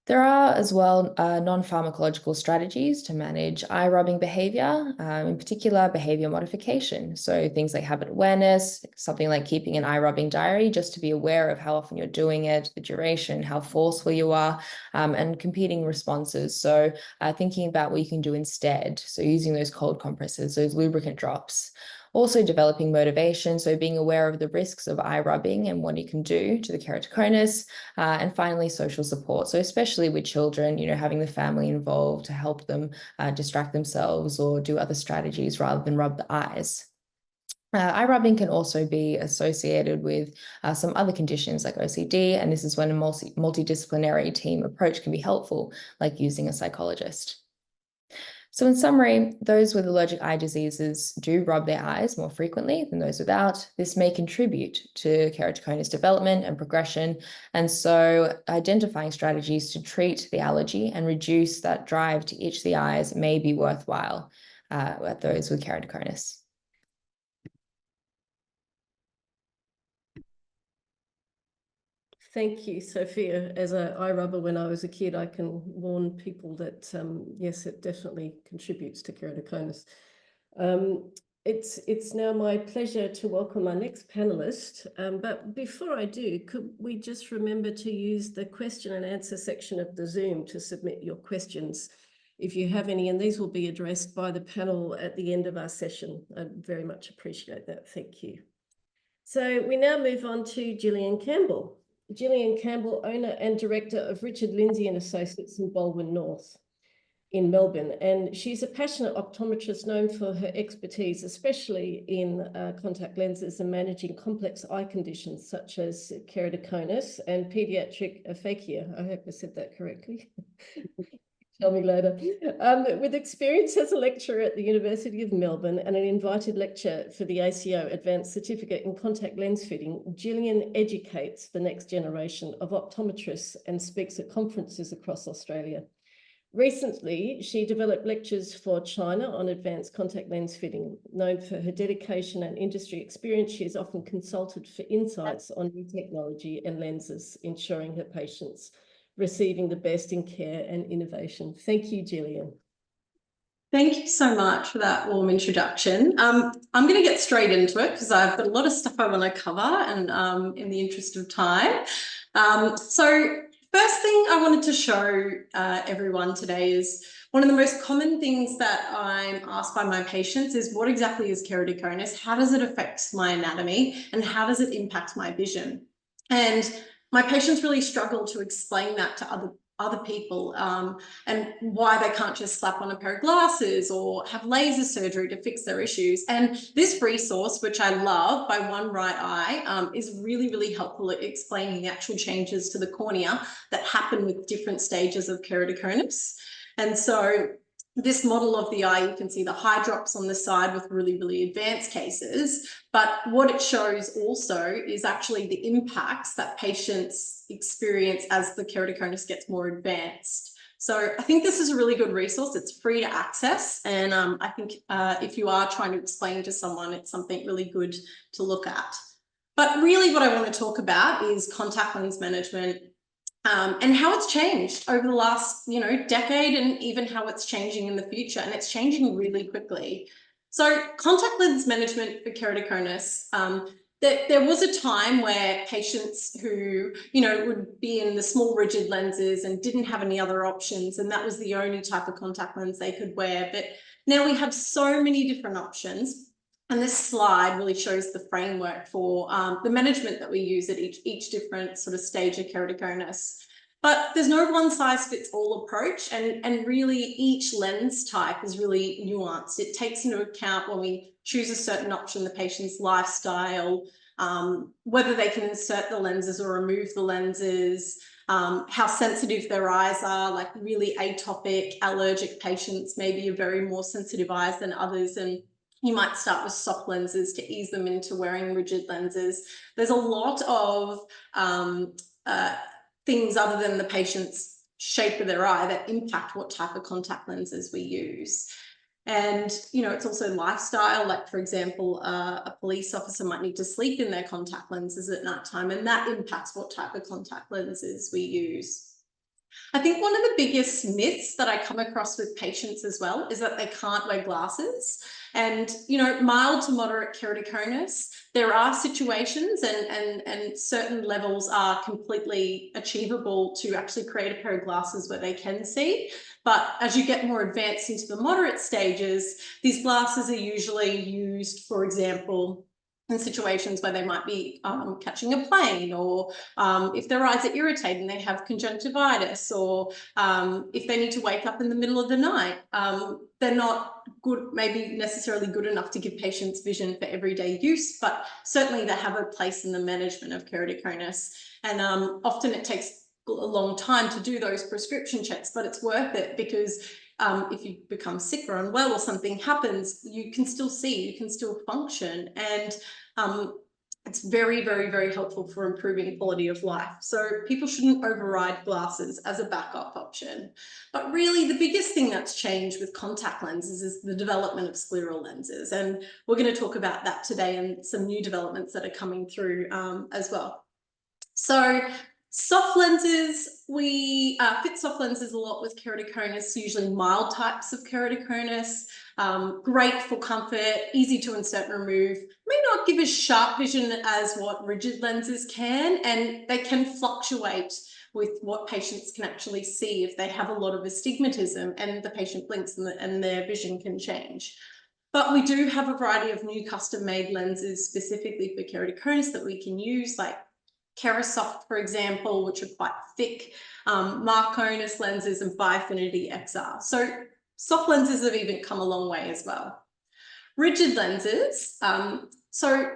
There are as well non-pharmacological strategies to manage eye rubbing behavior, in particular behavior modification. So things like habit awareness, something like keeping an eye rubbing diary just to be aware of how often you're doing it, the duration, how forceful you are, and competing responses. So thinking about what you can do instead. So using those cold compresses, those lubricant drops, Also developing motivation, so being aware of the risks of eye rubbing and what it can do to the keratoconus. And finally, social support. So especially with children, having the family involved to help them distract themselves or do other strategies rather than rub the eyes. Eye rubbing can also be associated with some other conditions like OCD, and this is when a multidisciplinary team approach can be helpful, like using a psychologist. So in summary, those with allergic eye diseases do rub their eyes more frequently than those without. This may contribute to keratoconus development and progression, and so identifying strategies to treat the allergy and reduce that drive to itch the eyes may be worthwhile at those with keratoconus. Thank you, Sophia. As an eye rubber when I was a kid, I can warn people that, yes, it definitely contributes to keratoconus. It's now my pleasure to welcome our next panelist. But before I do, could we just remember to use the question and answer section of the Zoom to submit your questions if you have any, and these will be addressed by the panel at the end of our session. I'd very much appreciate that. Thank you. So we now move on to Jillian Campbell. Jillian Campbell, owner and director of Richard Lindsay and Associates in Baldwin North in Melbourne. And she's a passionate optometrist known for her expertise, especially in contact lenses and managing complex eye conditions such as keratoconus and pediatric aphakia. I hope I said that correctly. Tell me later. With experience as a lecturer at the University of Melbourne and an invited lecturer for the ACO Advanced Certificate in Contact Lens Fitting, Jillian educates the next generation of optometrists and speaks at conferences across Australia. Recently, she developed lectures for China on advanced contact lens fitting. Known for her dedication and industry experience, she is often consulted for insights on new technology and lenses, ensuring her patients receiving the best in care and innovation. Thank you, Jillian. Thank you so much for that warm introduction. I'm going to get straight into it because I've got a lot of stuff I want to cover, and in the interest of time. So first thing I wanted to show everyone today is one of the most common things that I'm asked by my patients is what exactly is keratoconus? How does it affect my anatomy? And how does it impact my vision? And my patients really struggle to explain that to other people and why they can't just slap on a pair of glasses or have laser surgery to fix their issues. And this resource, which I love, by One Right Eye, is really, really helpful at explaining the actual changes to the cornea that happen with different stages of keratoconus. And so this model of the eye, you can see the high drops on the side with really, really advanced cases. But what it shows also is actually the impacts that patients experience as the keratoconus gets more advanced. So I think this is a really good resource. It's free to access. And I think if you are trying to explain to someone, it's something really good to look at. But really what I want to talk about is contact lens management and how it's changed over the last, decade, and even how it's changing in the future. And it's changing really quickly. So contact lens management for keratoconus, there was a time where patients who, would be in the small rigid lenses and didn't have any other options, and that was the only type of contact lens they could wear. But now we have so many different options. And this slide really shows the framework for the management that we use at each different sort of stage of keratoconus. But there's no one size fits all approach, and really each lens type is really nuanced. It takes into account when we choose a certain option, the patient's lifestyle, whether they can insert the lenses or remove the lenses, how sensitive their eyes are, like really atopic, allergic patients maybe are very more sensitive eyes than others, and you might start with soft lenses to ease them into wearing rigid lenses. There's a lot of things other than the patient's shape of their eye that impact what type of contact lenses we use. And, it's also lifestyle, like, for example, a police officer might need to sleep in their contact lenses at nighttime, and that impacts what type of contact lenses we use. I think one of the biggest myths that I come across with patients as well is that they can't wear glasses. And, you know, mild to moderate keratoconus, there are situations and certain levels are completely achievable to actually create a pair of glasses where they can see. But as you get more advanced into the moderate stages, these glasses are usually used, for example, in situations where they might be catching a plane, or if their eyes are irritated and they have conjunctivitis, or if they need to wake up in the middle of the night, they're not good, maybe necessarily good enough to give patients vision for everyday use, but certainly they have a place in the management of keratoconus. And often it takes a long time to do those prescription checks, but it's worth it because if you become sick or unwell or something happens, you can still see, you can still function. And it's very, very, very helpful for improving quality of life. So people shouldn't override glasses as a backup option. But really the biggest thing that's changed with contact lenses is the development of scleral lenses. And we're going to talk about that today and some new developments that are coming through as well. So soft lenses, we fit soft lenses a lot with keratoconus, usually mild types of keratoconus, great for comfort, easy to insert and remove, may not give as sharp vision as what rigid lenses can, and they can fluctuate with what patients can actually see if they have a lot of astigmatism and the patient blinks and their vision can change. But we do have a variety of new custom-made lenses specifically for keratoconus that we can use, like KeraSoft, for example, which are quite thick, Marconus lenses and Bifinity XR. So soft lenses have even come a long way as well. Rigid lenses, so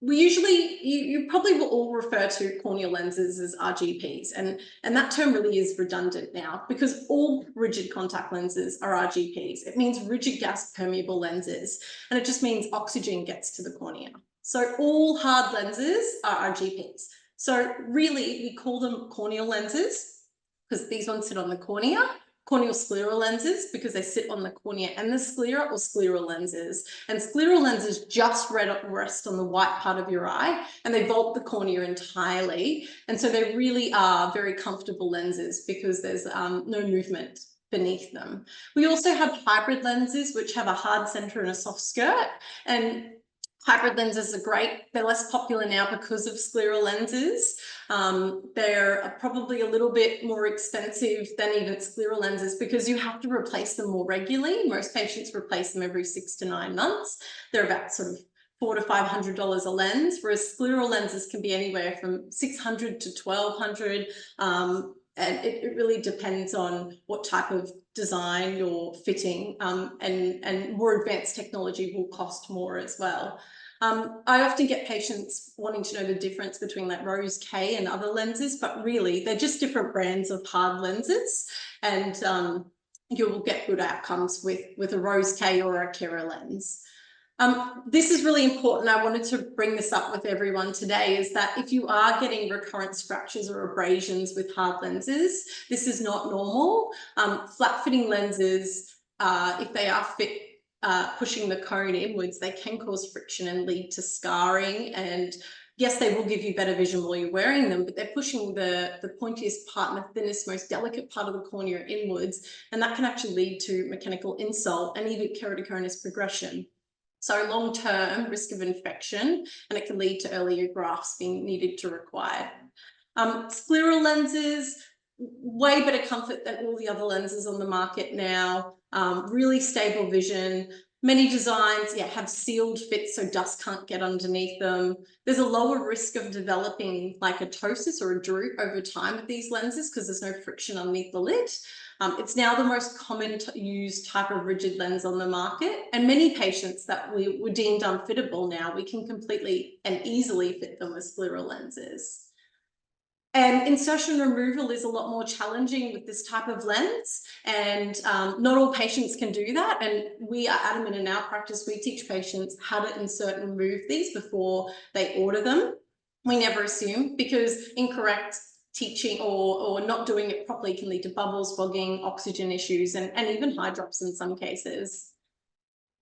we usually, you probably will all refer to corneal lenses as RGPs, and that term really is redundant now because all rigid contact lenses are RGPs. It means rigid gas permeable lenses, and it just means oxygen gets to the cornea. So all hard lenses are RGPs. So really, we call them corneal lenses because these ones sit on the cornea, corneal scleral lenses because they sit on the cornea and the sclera, or scleral lenses. And scleral lenses just rest on the white part of your eye and they vault the cornea entirely. And so they really are very comfortable lenses because there's no movement beneath them. We also have hybrid lenses, which have a hard center and a soft skirt. And hybrid lenses are great. They're less popular now because of scleral lenses. They're probably a little bit more expensive than even scleral lenses because you have to replace them more regularly. Most patients replace them every 6 to 9 months. They're about sort of $400 to $500 a lens, whereas scleral lenses can be anywhere from $600 to $1,200. And it really depends on what type of design you're fitting, and more advanced technology will cost more as well. I often get patients wanting to know the difference between like Rose K and other lenses, but really they're just different brands of hard lenses, and you will get good outcomes with a Rose K or a Kera lens. This is really important. I wanted to bring this up with everyone today, is that if you are getting recurrent scratches or abrasions with hard lenses, this is not normal. Flat fitting lenses, if they are fit, pushing the cone inwards, they can cause friction and lead to scarring. And yes, they will give you better vision while you're wearing them, but they're pushing the pointiest part and the thinnest, most delicate part of the cornea inwards. And that can actually lead to mechanical insult and even keratoconus progression. So long-term risk of infection, and it can lead to earlier grafts being needed to require. Scleral lenses, way better comfort than all the other lenses on the market now. Really stable vision. Many designs, have sealed fits so dust can't get underneath them. There's a lower risk of developing like a ptosis or a droop over time with these lenses because there's no friction underneath the lid. It's now the most common used type of rigid lens on the market, and many patients that were deemed unfittable now, we can completely and easily fit them with scleral lenses. And insertion removal is a lot more challenging with this type of lens, and not all patients can do that. And we are adamant in our practice, we teach patients how to insert and remove these before they order them. We never assume, because incorrect teaching or not doing it properly can lead to bubbles, fogging, oxygen issues, and even high drops in some cases.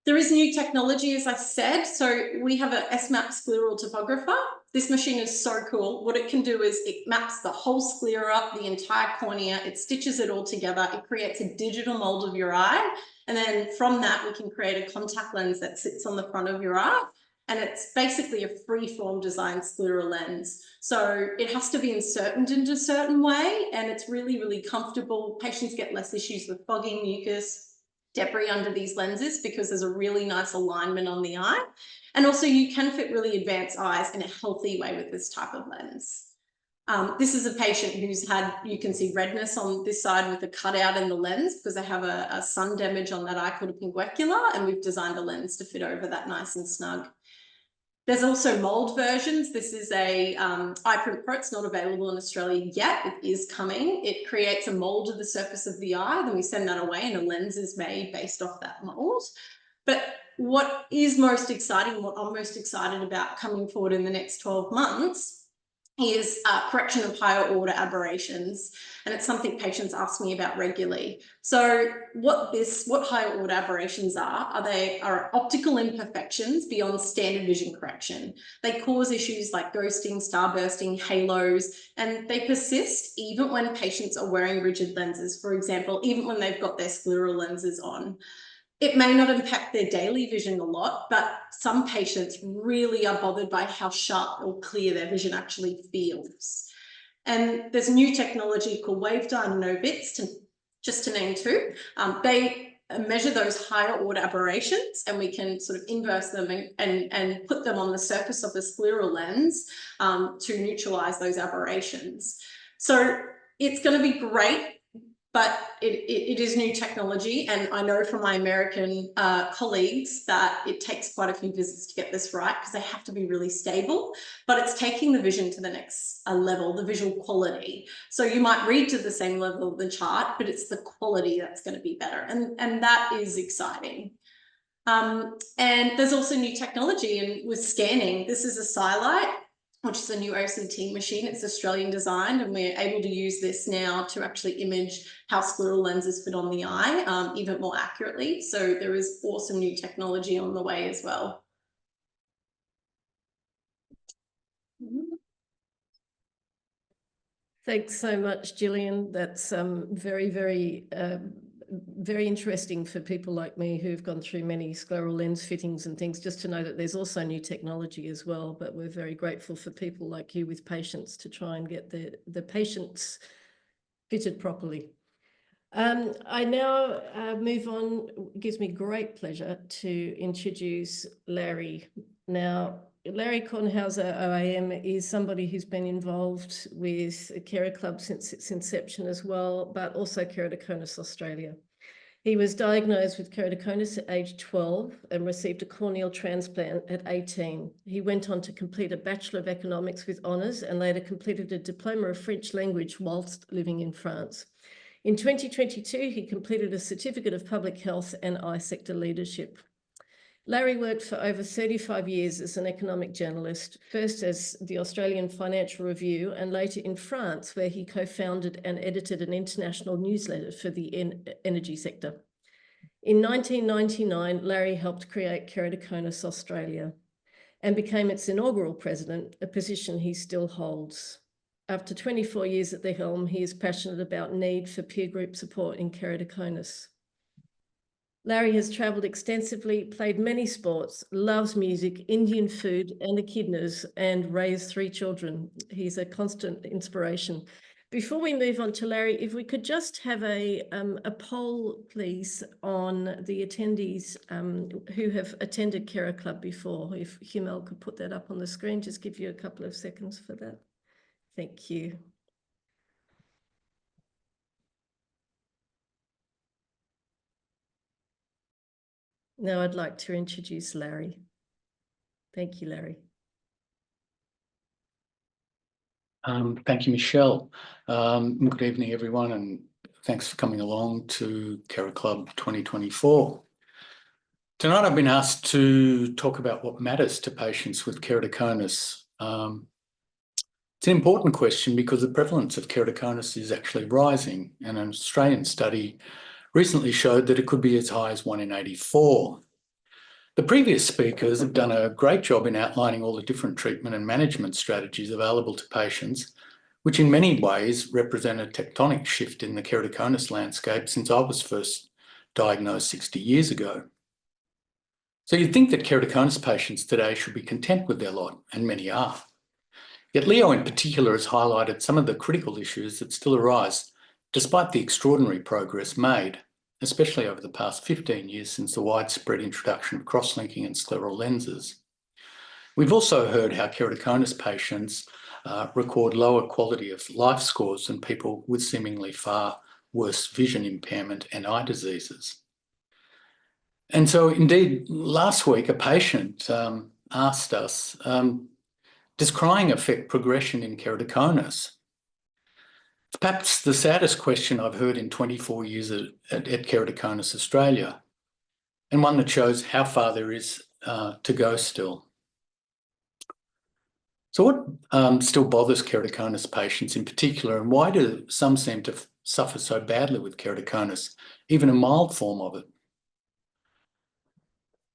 There is new technology, as I said. So we have an SMAP scleral topographer. This machine is so cool. What it can do is it maps the whole sclera, the entire cornea. It stitches it all together. It creates a digital mold of your eye. And then from that, we can create a contact lens that sits on the front of your eye. And it's basically a free-form design scleral lens. So it has to be inserted in a certain way, and it's really, really comfortable. Patients get less issues with fogging, mucus, debris under these lenses because there's a really nice alignment on the eye. And also you can fit really advanced eyes in a healthy way with this type of lens. This is a patient who's had, you can see redness on this side with a cutout in the lens because they have a sun damage on that eye called a pinguecula, and we've designed a lens to fit over that nice and snug. There's also mold versions. This is a iPrint Pro. It's not available in Australia yet. It is coming. It creates a mold of the surface of the eye. Then we send that away and a lens is made based off that mold. But what is most exciting, what I'm most excited about coming forward in the next 12 months is correction of higher order aberrations. And it's something patients ask me about regularly. So what higher order aberrations are optical imperfections beyond standard vision correction. They cause issues like ghosting, starbursting, halos, and they persist even when patients are wearing rigid lenses. For example, even when they've got their scleral lenses on. It may not impact their daily vision a lot, but some patients really are bothered by how sharp or clear their vision actually feels. And there's new technology called waveguide and no-bits, just to name two. They measure those higher order aberrations, and we can sort of inverse them and put them on the surface of the scleral lens to neutralize those aberrations. So it's going to be great. But it is new technology, and I know from my American colleagues that it takes quite a few visits to get this right because they have to be really stable, but it's taking the vision to the next level, the visual quality. So you might read to the same level of the chart, but it's the quality that's going to be better, and that is exciting. And there's also new technology and with scanning. This is a SciLight, which is a new OCT machine. It's Australian designed, and we're able to use this now to actually image how scleral lenses fit on the eye even more accurately. So there is awesome new technology on the way as well. Thanks so much, Jillian. That's very, very interesting for people like me who've gone through many scleral lens fittings and things, just to know that there's also new technology as well. But we're very grateful for people like you with patients to try and get the patients fitted properly. I now move on. It gives me great pleasure to introduce Larry. Now, Larry Kornhauser OAM is somebody who's been involved with KeraClub since its inception as well, but also Keratoconus Australia. He was diagnosed with keratoconus at age 12 and received a corneal transplant at 18. He went on to complete a Bachelor of Economics with honours and later completed a Diploma of French language whilst living in France. In 2022, he completed a Certificate of Public Health and Eye Sector Leadership. Larry worked for over 35 years as an economic journalist, first as the Australian Financial Review and later in France, where he co-founded and edited an international newsletter for the energy sector. In 1999, Larry helped create Keratoconus Australia and became its inaugural president, a position he still holds. After 24 years at the helm, he is passionate about need for peer group support in keratoconus. Larry has travelled extensively, played many sports, loves music, Indian food and echidnas, and raised 3 children. He's a constant inspiration. Before we move on to Larry, if we could just have a poll, please, on the attendees who have attended KeraClub before. If Himal could put that up on the screen, just give you a couple of seconds for that. Thank you. Now I'd like to introduce Larry. Thank you, Larry. Thank you, Michelle. Good evening, everyone, and thanks for coming along to KeraClub 2024. Tonight I've been asked to talk about what matters to patients with keratoconus. It's an important question because the prevalence of keratoconus is actually rising, and an Australian study recently showed that it could be as high as 1 in 84. The previous speakers have done a great job in outlining all the different treatment and management strategies available to patients, which in many ways represent a tectonic shift in the keratoconus landscape since I was first diagnosed 60 years ago. So you'd think that keratoconus patients today should be content with their lot, and many are. Yet Leo in particular has highlighted some of the critical issues that still arise despite the extraordinary progress made, especially over the past 15 years since the widespread introduction of cross-linking and scleral lenses. We've also heard how keratoconus patients record lower quality of life scores than people with seemingly far worse vision impairment and eye diseases. And so indeed, last week, a patient asked us, does crying affect progression in keratoconus? It's perhaps the saddest question I've heard in 24 years at Keratoconus Australia, and one that shows how far there is to go still. So what still bothers keratoconus patients in particular, and why do some seem to suffer so badly with keratoconus, even a mild form of it?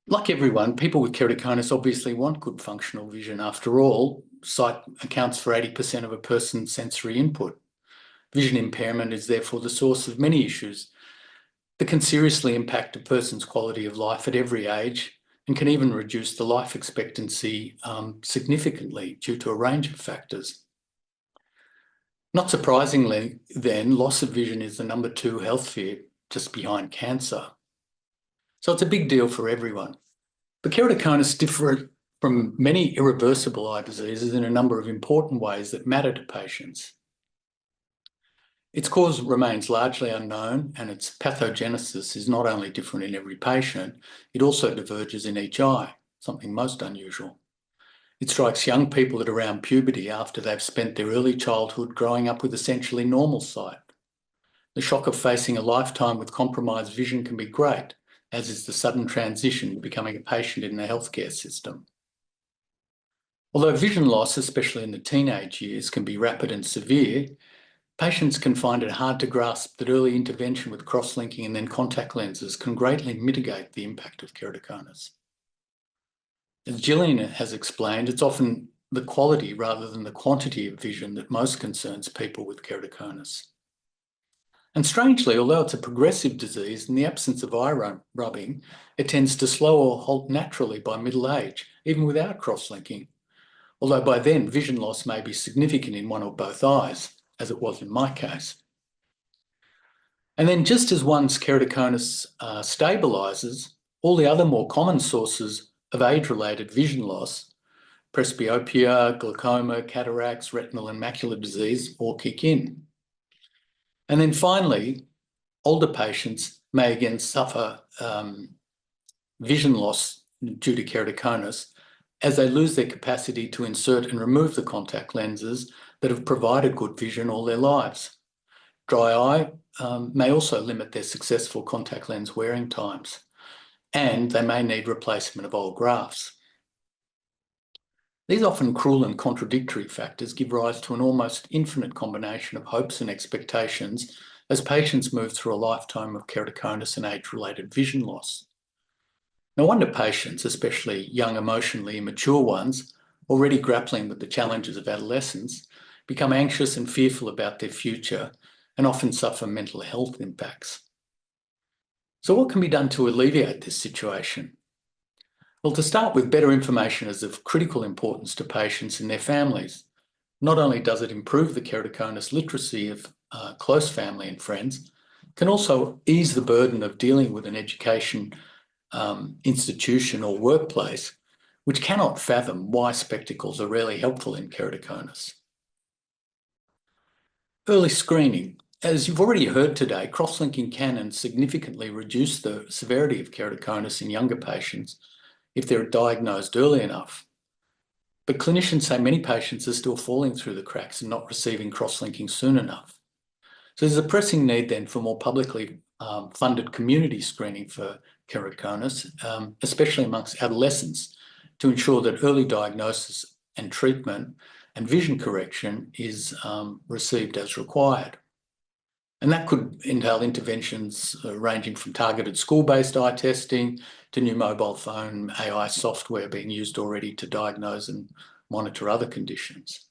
Like everyone, people with keratoconus obviously want good functional vision. After all, sight accounts for 80% of a person's sensory input. Vision impairment is therefore the source of many issues that can seriously impact a person's quality of life at every age and can even reduce the life expectancy significantly due to a range of factors. Not surprisingly, then, loss of vision is the number 2 health fear, just behind cancer. So it's a big deal for everyone. But keratoconus differ from many irreversible eye diseases in a number of important ways that matter to patients. Its cause remains largely unknown, and its pathogenesis is not only different in every patient, it also diverges in each eye, something most unusual. It strikes young people at around puberty after they've spent their early childhood growing up with essentially normal sight. The shock of facing a lifetime with compromised vision can be great, as is the sudden transition to becoming a patient in the healthcare system. Although vision loss, especially in the teenage years, can be rapid and severe, patients can find it hard to grasp that early intervention with cross-linking and then contact lenses can greatly mitigate the impact of keratoconus. As Jillian has explained, it's often the quality rather than the quantity of vision that most concerns people with keratoconus. And strangely, although it's a progressive disease, in the absence of eye rubbing, it tends to slow or halt naturally by middle age, even without cross-linking. Although by then, vision loss may be significant in one or both eyes, as it was in my case. And then just as one's keratoconus stabilises, all the other more common sources of age-related vision loss, presbyopia, glaucoma, cataracts, retinal and macular disease, all kick in. And then finally, older patients may again suffer vision loss due to keratoconus as they lose their capacity to insert and remove the contact lenses that have provided good vision all their lives. Dry eye may also limit their successful contact lens wearing times, and they may need replacement of old grafts. These often cruel and contradictory factors give rise to an almost infinite combination of hopes and expectations as patients move through a lifetime of keratoconus and age-related vision loss. No wonder patients, especially young, emotionally immature ones, already grappling with the challenges of adolescence, become anxious and fearful about their future and often suffer mental health impacts. So what can be done to alleviate this situation? Well, to start with, better information is of critical importance to patients and their families. Not only does it improve the keratoconus literacy of close family and friends, it can also ease the burden of dealing with an education institution or workplace, which cannot fathom why spectacles are rarely helpful in keratoconus. Early screening. As you've already heard today, cross-linking can significantly reduce the severity of keratoconus in younger patients if they're diagnosed early enough. But clinicians say many patients are still falling through the cracks and not receiving cross-linking soon enough. So there's a pressing need then for more publicly funded community screening for keratoconus, especially amongst adolescents, to ensure that early diagnosis and treatment and vision correction is received as required. And that could entail interventions ranging from targeted school-based eye testing to new mobile phone AI software being used already to diagnose and monitor other conditions.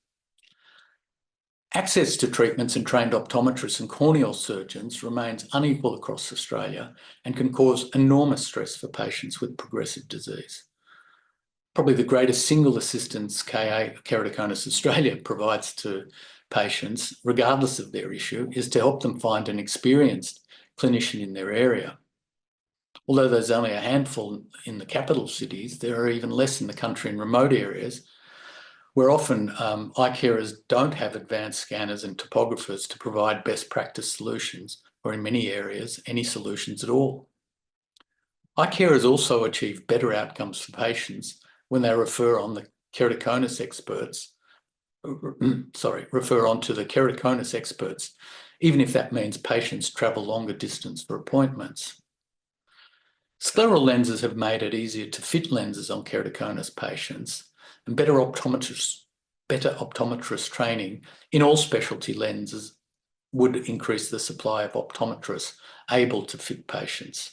Access to treatments and trained optometrists and corneal surgeons remains unequal across Australia and can cause enormous stress for patients with progressive disease. Probably the greatest single assistance Keratoconus Australia provides to patients, regardless of their issue, is to help them find an experienced clinician in their area. Although there's only a handful in the capital cities, there are even less in the country and remote areas where often eye carers don't have advanced scanners and topographers to provide best practice solutions, or in many areas, any solutions at all. Eye carers also achieve better outcomes for patients when they refer on to the keratoconus experts, even if that means patients travel longer distance for appointments. Scleral lenses have made it easier to fit lenses on keratoconus patients, and better optometrist training in all specialty lenses would increase the supply of optometrists able to fit patients.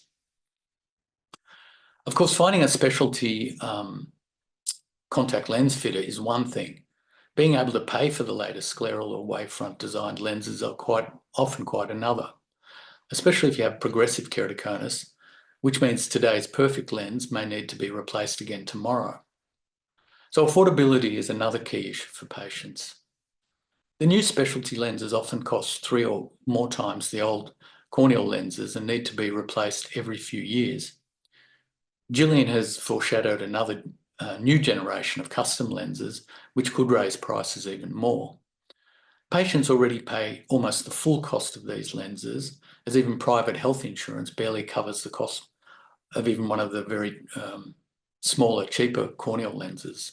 Of course, finding a specialty contact lens fitter is one thing. Being able to pay for the latest scleral or wavefront designed lenses are often quite another, especially if you have progressive keratoconus, which means today's perfect lens may need to be replaced again tomorrow. So affordability is another key issue for patients. The new specialty lenses often cost 3 or more times the old corneal lenses and need to be replaced every few years. Jillian has foreshadowed another new generation of custom lenses, which could raise prices even more. Patients already pay almost the full cost of these lenses, as even private health insurance barely covers the cost of even one of the very smaller, cheaper corneal lenses.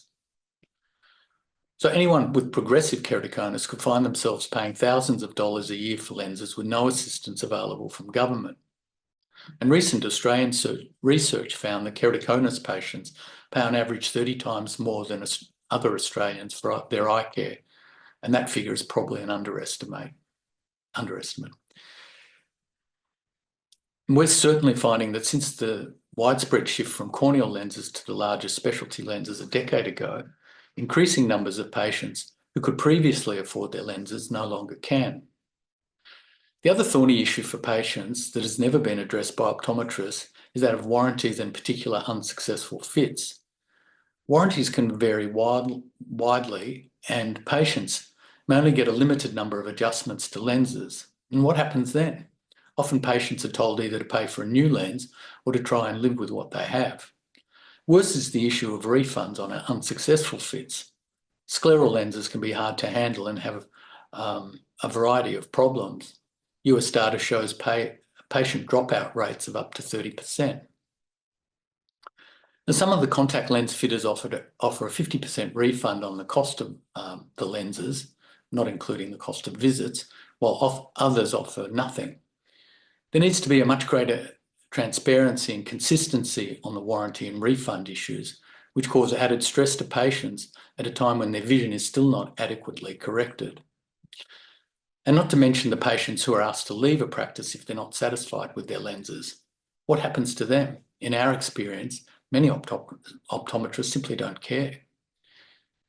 So anyone with progressive keratoconus could find themselves paying thousands of dollars a year for lenses with no assistance available from government. And recent Australian research found that keratoconus patients pay on average 30 times more than other Australians for their eye care. And that figure is probably an underestimate. And we're certainly finding that since the widespread shift from corneal lenses to the larger specialty lenses a decade ago, increasing numbers of patients who could previously afford their lenses no longer can. The other thorny issue for patients that has never been addressed by optometrists is that of warranties and particular unsuccessful fits. Warranties can vary widely, and patients may only get a limited number of adjustments to lenses. And what happens then? Often patients are told either to pay for a new lens or to try and live with what they have. Worse is the issue of refunds on unsuccessful fits. Scleral lenses can be hard to handle and have a variety of problems. US data shows patient dropout rates of up to 30%. And some of the contact lens fitters offer a 50% refund on the cost of the lenses, not including the cost of visits, while others offer nothing. There needs to be a much greater transparency and consistency on the warranty and refund issues, which cause added stress to patients at a time when their vision is still not adequately corrected. And not to mention the patients who are asked to leave a practice if they're not satisfied with their lenses. What happens to them? In our experience, many optometrists simply don't care.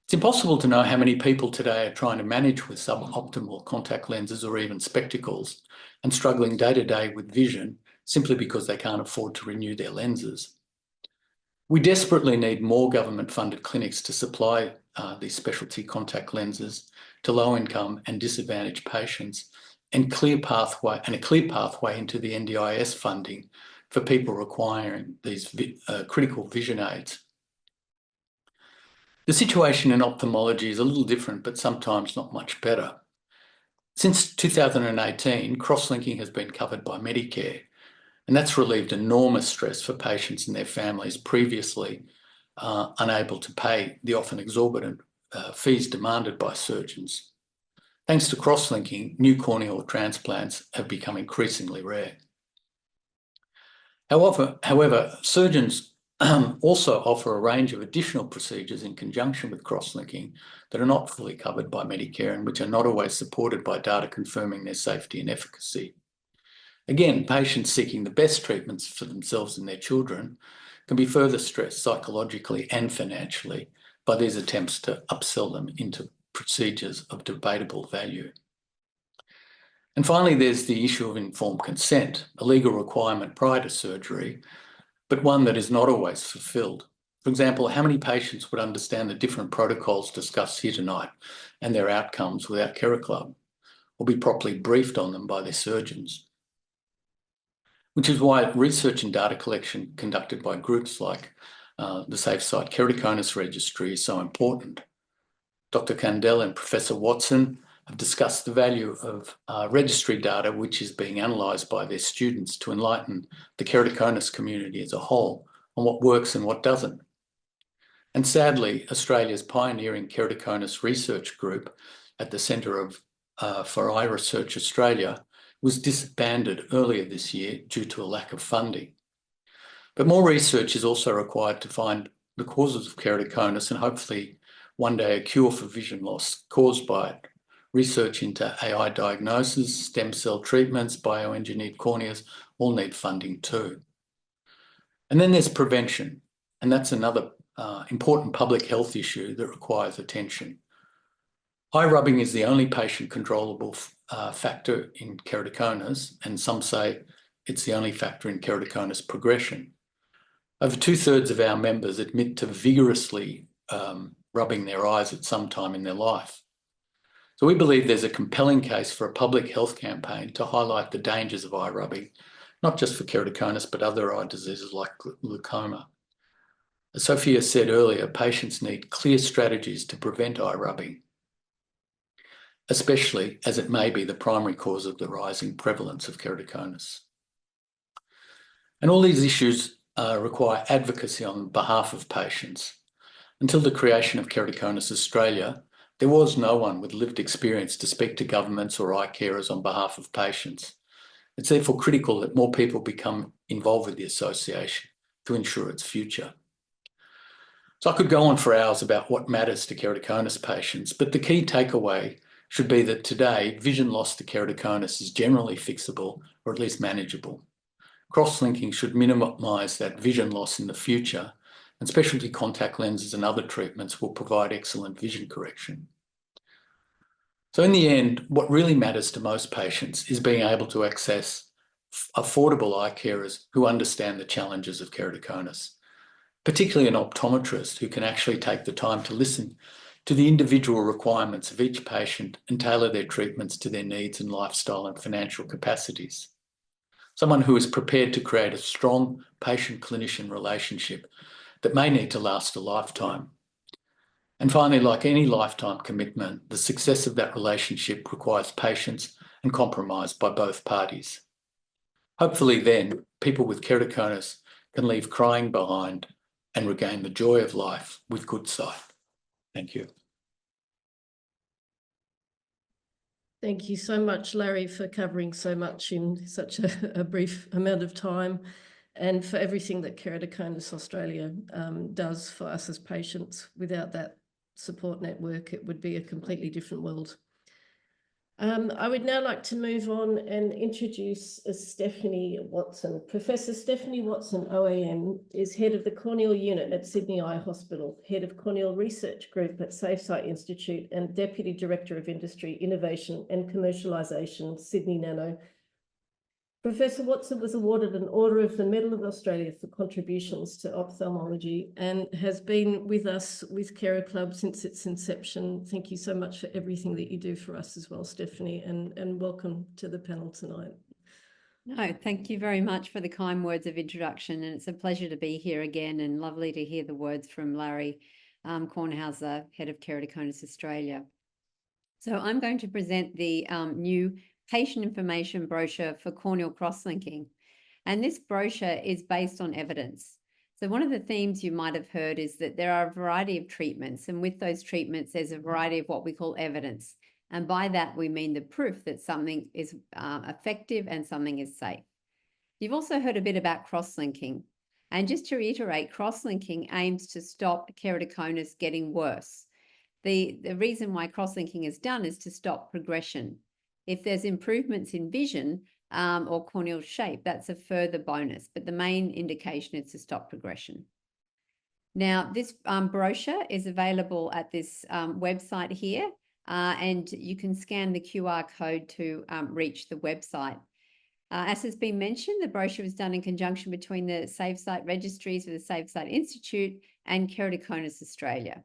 It's impossible to know how many people today are trying to manage with suboptimal contact lenses or even spectacles and struggling day to day with vision simply because they can't afford to renew their lenses. We desperately need more government-funded clinics to supply these specialty contact lenses to low-income and disadvantaged patients, and a clear pathway into the NDIS funding for people requiring these critical vision aids. The situation in ophthalmology is a little different, but sometimes not much better. Since 2018, crosslinking has been covered by Medicare, and that's relieved enormous stress for patients and their families previously unable to pay the often exorbitant fees demanded by surgeons. Thanks to crosslinking, new corneal transplants have become increasingly rare. However, surgeons also offer a range of additional procedures in conjunction with crosslinking that are not fully covered by Medicare and which are not always supported by data confirming their safety and efficacy. Again, patients seeking the best treatments for themselves and their children can be further stressed psychologically and financially by these attempts to upsell them into procedures of debatable value. And finally, there's the issue of informed consent, a legal requirement prior to surgery, but one that is not always fulfilled. For example, how many patients would understand the different protocols discussed here tonight and their outcomes without KeraClub, or be properly briefed on them by their surgeons? Which is why research and data collection conducted by groups like the Save Sight Keratoconus Registry is so important. Dr. Kandel and Professor Watson have discussed the value of registry data, which is being analysed by their students to enlighten the keratoconus community as a whole on what works and what doesn't. And sadly, Australia's pioneering keratoconus research group at the Centre for Eye Research Australia was disbanded earlier this year due to a lack of funding. But more research is also required to find the causes of keratoconus and hopefully one day a cure for vision loss caused by it. Research into AI diagnosis, stem cell treatments, bioengineered corneas all need funding too. And then there's prevention, and that's another important public health issue that requires attention. Eye rubbing is the only patient controllable factor in keratoconus, and some say it's the only factor in keratoconus progression. Over 2/3 of our members admit to vigorously rubbing their eyes at some time in their life. So we believe there's a compelling case for a public health campaign to highlight the dangers of eye rubbing, not just for keratoconus, but other eye diseases like glaucoma. As Sophia said earlier, patients need clear strategies to prevent eye rubbing, especially as it may be the primary cause of the rising prevalence of keratoconus. And all these issues require advocacy on behalf of patients. Until the creation of Keratoconus Australia, there was no one with lived experience to speak to governments or eye carers on behalf of patients. It's therefore critical that more people become involved with the association to ensure its future. So I could go on for hours about what matters to keratoconus patients, but the key takeaway should be that today, vision loss to keratoconus is generally fixable or at least manageable. Crosslinking should minimise that vision loss in the future, and specialty contact lenses and other treatments will provide excellent vision correction. So in the end, what really matters to most patients is being able to access affordable eye carers who understand the challenges of keratoconus, particularly an optometrist who can actually take the time to listen to the individual requirements of each patient and tailor their treatments to their needs and lifestyle and financial capacities. Someone who is prepared to create a strong patient-clinician relationship that may need to last a lifetime. And finally, like any lifetime commitment, the success of that relationship requires patience and compromise by both parties. Hopefully then, people with keratoconus can leave crying behind and regain the joy of life with good sight. Thank you. Thank you so much, Larry, for covering so much in such a brief amount of time, and for everything that Keratoconus Australia does for us as patients. Without that support network, it would be a completely different world. I would now like to move on and introduce Stephanie Watson. Professor Stephanie Watson OAM is head of the corneal unit at Sydney Eye Hospital, head of corneal research group at Save Sight Institute, and deputy director of industry, innovation and commercialisation, Sydney Nano. Professor Watson was awarded an Order of the Medal of Australia for contributions to ophthalmology and has been with us with KeraClub since its inception. Thank you so much for everything that you do for us as well, Stephanie, and welcome to the panel tonight. No, thank you very much for the kind words of introduction, and it's a pleasure to be here again, and lovely to hear the words from Larry Kornhauser, head of Keratoconus Australia. So I'm going to present the new patient information brochure for corneal crosslinking. And this brochure is based on evidence. So one of the themes you might have heard is that there are a variety of treatments, and with those treatments, there's a variety of what we call evidence. And by that, we mean the proof that something is effective and something is safe. You've also heard a bit about crosslinking. And just to reiterate, crosslinking aims to stop keratoconus getting worse. The reason why crosslinking is done is to stop progression. If there's improvements in vision, or corneal shape, that's a further bonus, but the main indication is to stop progression. Now, this brochure is available at this website here, and you can scan the QR code to reach the website. As has been mentioned, the brochure was done in conjunction between the Save Sight registries with the Save Sight Institute and Keratoconus Australia.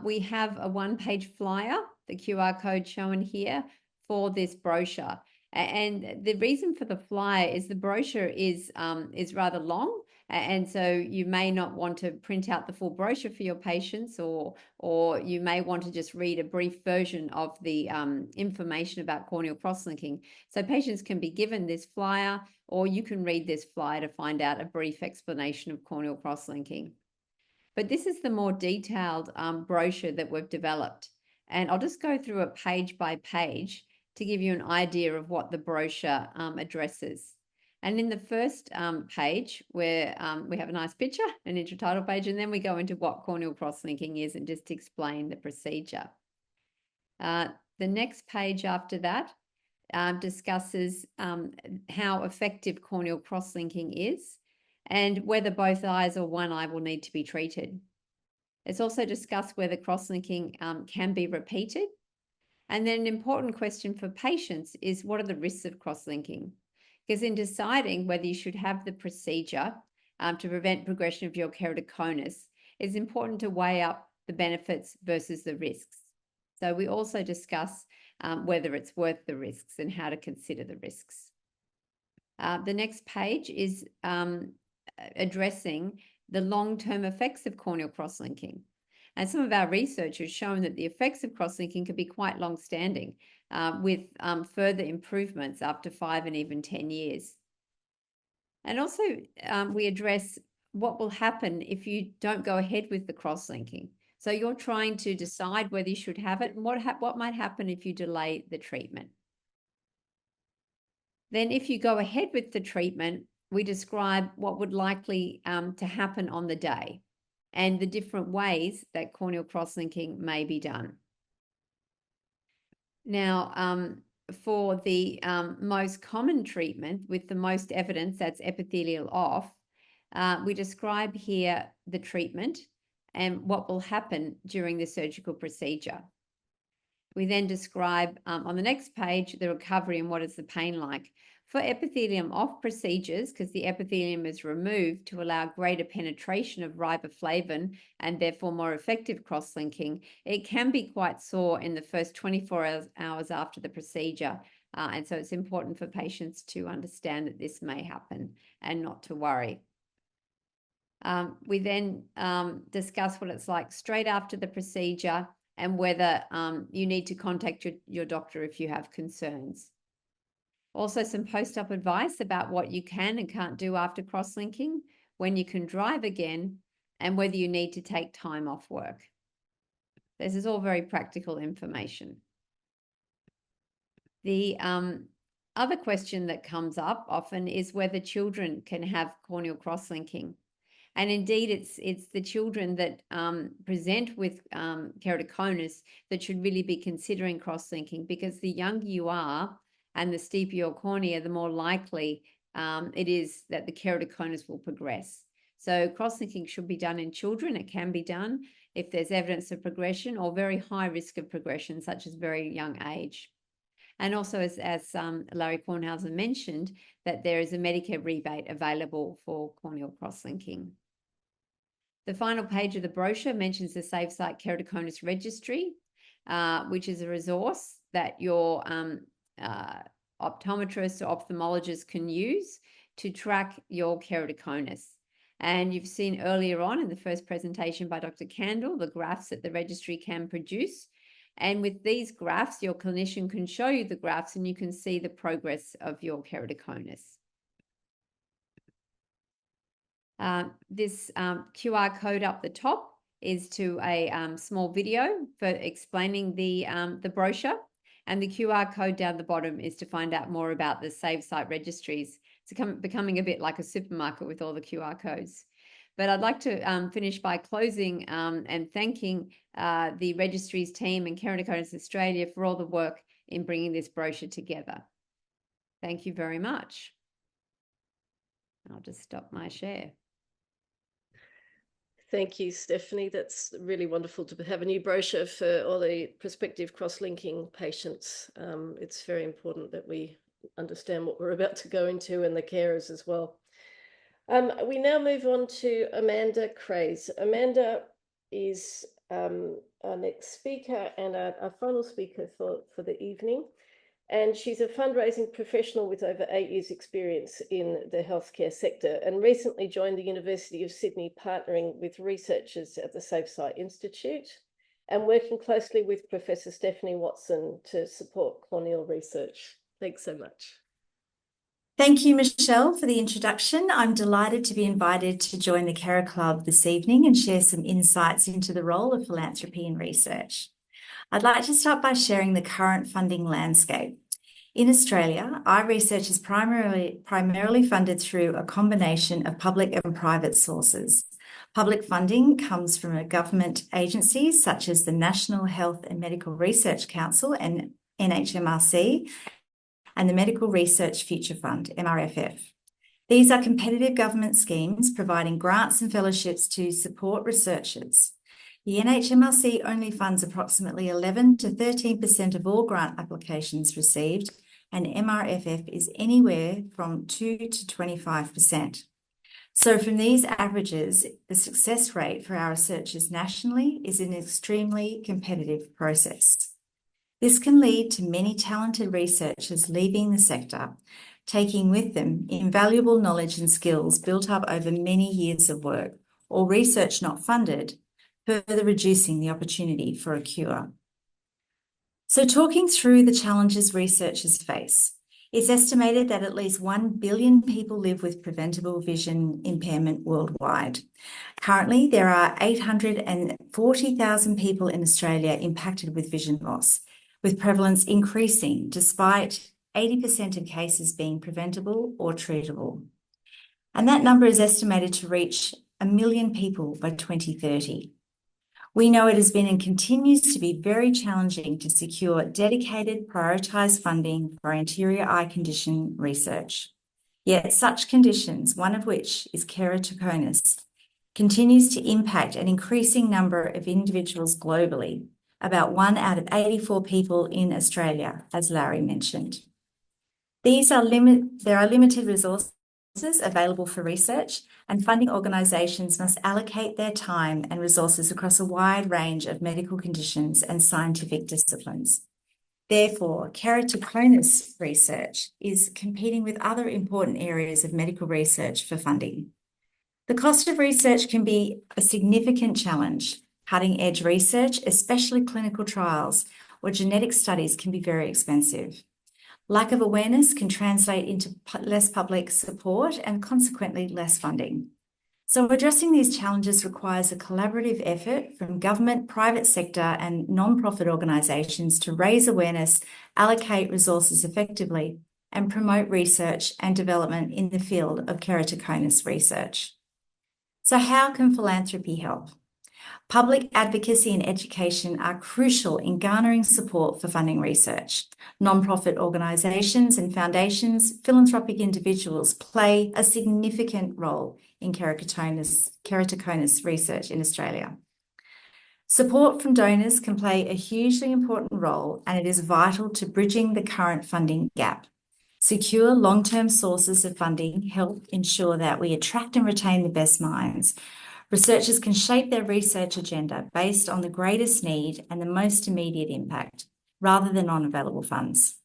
We have a one-page flyer, the QR code shown here, for this brochure. And the reason for the flyer is the brochure is rather long, and so you may not want to print out the full brochure for your patients, or you may want to just read a brief version of the information about corneal crosslinking. So patients can be given this flyer, or you can read this flyer to find out a brief explanation of corneal crosslinking. But this is the more detailed brochure that we've developed. And I'll just go through it page by page to give you an idea of what the brochure addresses. And in the first page, where we have a nice picture, an intro title page, and then we go into what corneal crosslinking is and just explain the procedure. The next page after that discusses how effective corneal crosslinking is and whether both eyes or one eye will need to be treated. It's also discussed whether crosslinking can be repeated. And then an important question for patients is, what are the risks of crosslinking? Because in deciding whether you should have the procedure to prevent progression of your keratoconus, it's important to weigh up the benefits versus the risks. So we also discuss whether it's worth the risks and how to consider the risks. The next page is addressing the long-term effects of corneal crosslinking. And some of our research has shown that the effects of crosslinking can be quite long-standing, with further improvements after 5 and even 10 years. And also, we address what will happen if you don't go ahead with the crosslinking. So you're trying to decide whether you should have it, and what might happen if you delay the treatment. Then if you go ahead with the treatment, we describe what would likely to happen on the day and the different ways that corneal crosslinking may be done. Now, for the most common treatment with the most evidence, that's epithelial off, we describe here the treatment and what will happen during the surgical procedure. We then describe on the next page the recovery and what is the pain like. For epithelium off procedures, because the epithelium is removed to allow greater penetration of riboflavin and therefore more effective crosslinking, it can be quite sore in the first 24 hours after the procedure. And so it's important for patients to understand that this may happen and not to worry. We then discuss what it's like straight after the procedure and whether you need to contact your doctor if you have concerns. Also, some post-op advice about what you can and can't do after crosslinking, when you can drive again, and whether you need to take time off work. This is all very practical information. The other question that comes up often is whether children can have corneal crosslinking. And indeed, it's the children that present with keratoconus that should really be considering crosslinking, because the younger you are and the steeper your cornea, the more likely it is that the keratoconus will progress. So crosslinking should be done in children. It can be done if there's evidence of progression or very high risk of progression, such as very young age. And also, as Larry Kornhauser mentioned, that there is a Medicare rebate available for corneal crosslinking. The final page of the brochure mentions the Save Sight Keratoconus Registry, which is a resource that your optometrists or ophthalmologists can use to track your keratoconus. And you've seen earlier on in the first presentation by Dr. Kandel, the graphs that the registry can produce. And with these graphs, your clinician can show you the graphs and you can see the progress of your keratoconus. This QR code up the top is to a small video for explaining the brochure. And the QR code down the bottom is to find out more about the Save Sight registries. It's becoming a bit like a supermarket with all the QR codes. But I'd like to finish by closing and thanking the registries team and Keratoconus Australia for all the work in bringing this brochure together. Thank you very much. I'll just stop my share. Thank you, Stephanie. That's really wonderful to have a new brochure for all the prospective cross-linking patients. It's very important that we understand what we're about to go into, and the carers as well. We now move on to Amanda Craze. Amanda is our next speaker and our final speaker for the evening. And she's a fundraising professional with over 8 years' experience in the healthcare sector, and recently joined the University of Sydney, partnering with researchers at the Save Sight Institute and working closely with Professor Stephanie Watson to support corneal research. Thanks so much. Thank you, Michelle, for the introduction. I'm delighted to be invited to join the KeraClub this evening and share some insights into the role of philanthropy in research. I'd like to start by sharing the current funding landscape. In Australia, our research is primarily funded through a combination of public and private sources. Public funding comes from government agencies such as the National Health and Medical Research Council and NHMRC, and the Medical Research Future Fund, MRFF. These are competitive government schemes providing grants and fellowships to support researchers. The NHMRC only funds approximately 11 to 13% of all grant applications received, and MRFF is anywhere from 2 to 25%. So from these averages, the success rate for our researchers nationally is an extremely competitive process. This can lead to many talented researchers leaving the sector, taking with them invaluable knowledge and skills built up over many years of work, or research not funded, further reducing the opportunity for a cure. So talking through the challenges researchers face, it's estimated that at least 1 billion people live with preventable vision impairment worldwide. Currently, there are 840,000 people in Australia impacted with vision loss, with prevalence increasing despite 80% of cases being preventable or treatable. And that number is estimated to reach 1 million people by 2030. We know it has been and continues to be very challenging to secure dedicated, prioritised funding for anterior eye condition research. Yet such conditions, one of which is keratoconus, continues to impact an increasing number of individuals globally, about 1 out of 84 people in Australia, as Larry mentioned. There are limited resources available for research, and funding organisations must allocate their time and resources across a wide range of medical conditions and scientific disciplines. Therefore, keratoconus research is competing with other important areas of medical research for funding. The cost of research can be a significant challenge. Cutting-edge research, especially clinical trials or genetic studies, can be very expensive. Lack of awareness can translate into less public support and consequently less funding. So addressing these challenges requires a collaborative effort from government, private sector and non-profit organisations to raise awareness, allocate resources effectively and promote research and development in the field of keratoconus research. So how can philanthropy help? Public advocacy and education are crucial in garnering support for funding research. Non-profit organisations and foundations, philanthropic individuals play a significant role in keratoconus research in Australia. Support from donors can play a hugely important role, and it is vital to bridging the current funding gap. Secure long-term sources of funding help ensure that we attract and retain the best minds. Researchers can shape their research agenda based on the greatest need and the most immediate impact, rather than on available funds.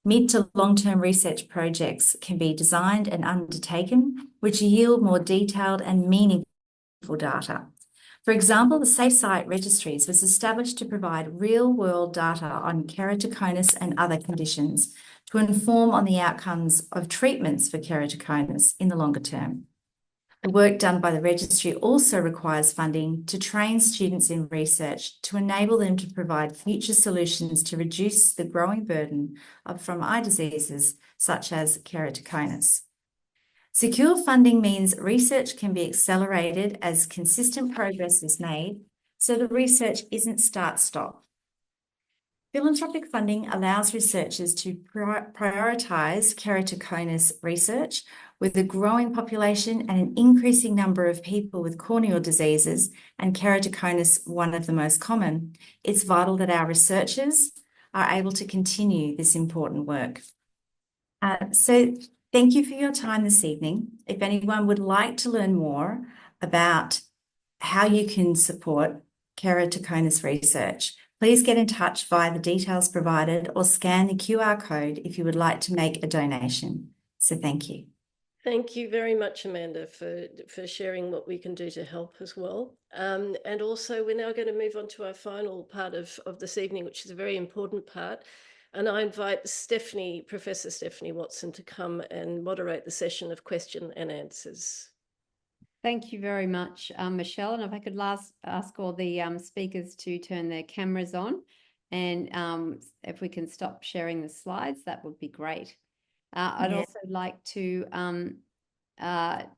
Mid to long-term research projects can be designed and undertaken, which yield more detailed and meaningful data. For example, the Save Sight Registries was established to provide real-world data on keratoconus and other conditions to inform on the outcomes of treatments for keratoconus in the longer term. The work done by the registry also requires funding to train students in research to enable them to provide future solutions to reduce the growing burden from eye diseases such as keratoconus. Secure funding means research can be accelerated as consistent progress is made, so the research isn't start-stop. Philanthropic funding allows researchers to prioritise keratoconus research. With a growing population and an increasing number of people with corneal diseases, and keratoconus one of the most common, it's vital that our researchers are able to continue this important work. So thank you for your time this evening. If anyone would like to learn more about how you can support keratoconus research, please get in touch via the details provided or scan the QR code if you would like to make a donation. So thank you. Thank you very much, Amanda, for sharing what we can do to help as well. And also, we're now going to move on to our final part of this evening, which is a very important part. And I invite Professor Stephanie Watson to come and moderate the session of question and answers. Thank you very much, Michelle. And if I could ask all the speakers to turn their cameras on, and if we can stop sharing the slides, that would be great. I'd also like to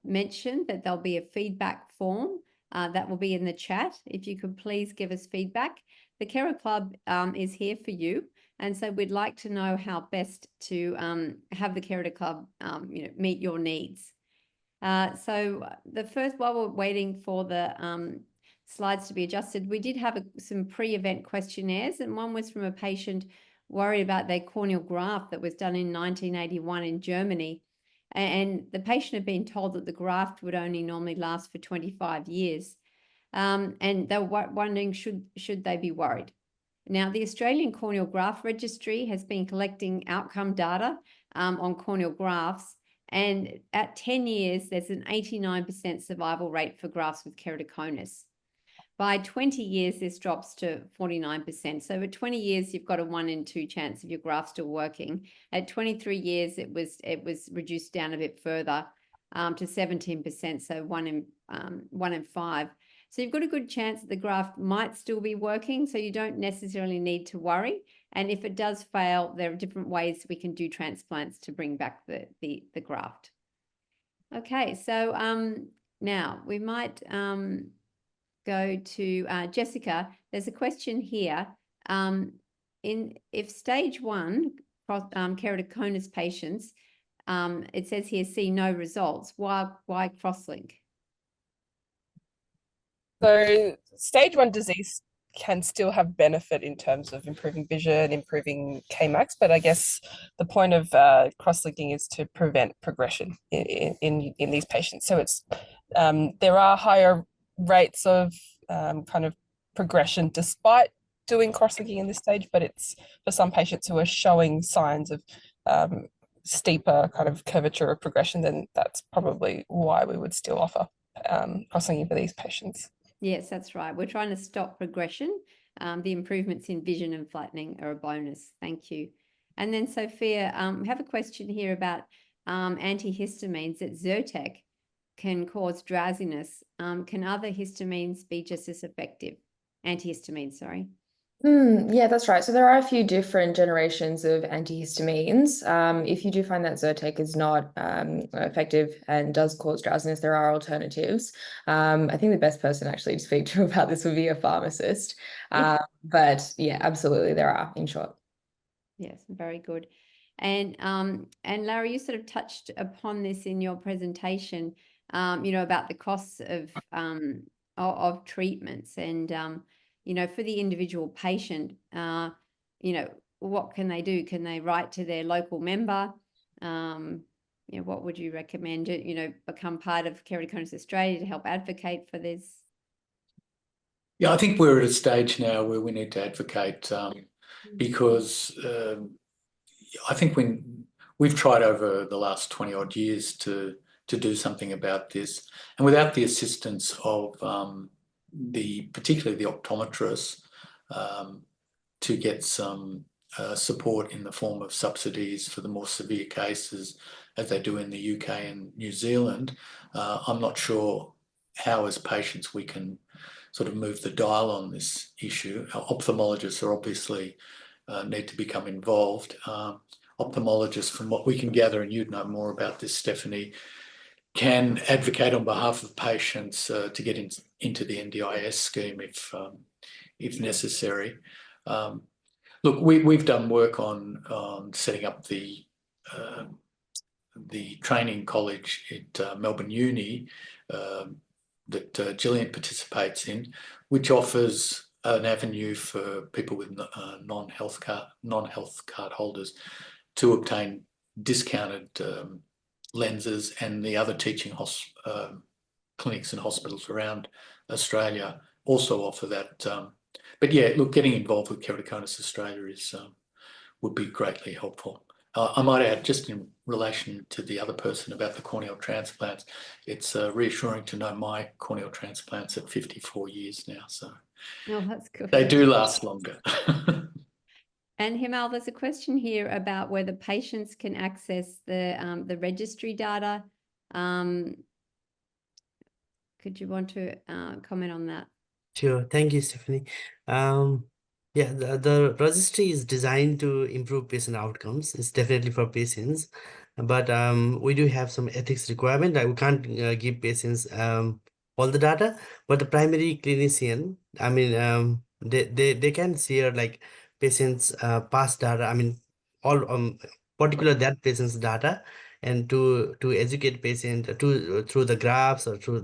mention that there'll be a feedback form that will be in the chat. If you could please give us feedback. The KeraClub is here for you, and so we'd like to know how best to have the KeraClub meet your needs. So while we're waiting for the slides to be adjusted, we did have some pre-event questionnaires, and one was from a patient worried about their corneal graft that was done in 1981 in Germany. And the patient had been told that the graft would only normally last for 25 years. And they were wondering, should they be worried? Now, the Australian Corneal Graft Registry has been collecting outcome data on corneal grafts. And at 10 years, there's an 89% survival rate for grafts with keratoconus. By 20 years, this drops to 49%. So at 20 years, you've got a 1 in 2 chance of your graft still working. At 23 years, it was reduced down a bit further to 17%, so 1 in 5. So you've got a good chance that the graft might still be working, so you don't necessarily need to worry. And if it does fail, there are different ways we can do transplants to bring back the graft. Okay, so now we might go to Jessica. There's a question here. If stage 1 keratoconus patients, it says here, see no results, why crosslink? So stage 1 disease can still have benefit in terms of improving vision, improving Kmax, but I guess the point of cross-linking is to prevent progression in these patients. So it's there are higher rates of kind of progression despite doing cross-linking in this stage, but it's for some patients who are showing signs of steeper kind of curvature of progression, then that's probably why we would still offer cross-linking for these patients. Yes, that's right. We're trying to stop progression. The improvements in vision and flattening are a bonus. Thank you. And then Sophia, we have a question here about antihistamines that Zyrtec can cause drowsiness. Can other histamines be just as effective? Antihistamines, sorry. Yeah, that's right. So there are a few different generations of antihistamines. If you do find that Zyrtec is not effective and does cause drowsiness, there are alternatives. I think the best person actually to speak to about this would be a pharmacist. But yeah, absolutely, there are, in short. Yes, very good. And Larry, you sort of touched upon this in your presentation, about the costs of treatments and for the individual patient, what can they do? Can they write to their local member? What would you recommend? Become part of Keratoconus Australia to help advocate for this? Yeah, I think we're at a stage now where we need to advocate because I think we've tried over the last 20 odd years to do something about this, and without the assistance of particularly the optometrists, to get some support in the form of subsidies for the more severe cases as they do in the UK and New Zealand, I'm not sure how as patients we can sort of move the dial on this issue. Our ophthalmologists are obviously need to become involved. Ophthalmologists, from what we can gather, and you'd know more about this, Stephanie, can advocate on behalf of patients to get into the NDIS scheme if necessary. Look, we've done work on setting up the training college at Melbourne Uni that Jillian participates in, which offers an avenue for people with non-health card holders to obtain discounted lenses, and the other teaching clinics and hospitals around Australia also offer that. But yeah, look, getting involved with Keratoconus Australia would be greatly helpful. I might add, just in relation to the other person about the corneal transplants, it's reassuring to know my corneal transplants at 54 years now. So Oh, that's good. they do last longer. And Himal, there's a question here about whether patients can access the registry data. Could you want to comment on that? Sure. Thank you, Stephanie. Yeah, the registry is designed to improve patient outcomes. It's definitely for patients, but we do have some ethics requirement. We can't give patients all the data, but the primary clinician, I mean, they can share like patients' past data. I mean, all particular that patient's data, and to educate patient through the graphs or through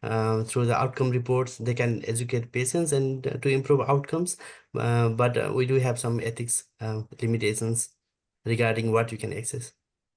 the outcome reports, they can educate patients and to improve outcomes. But we do have some ethics limitations regarding what you can access.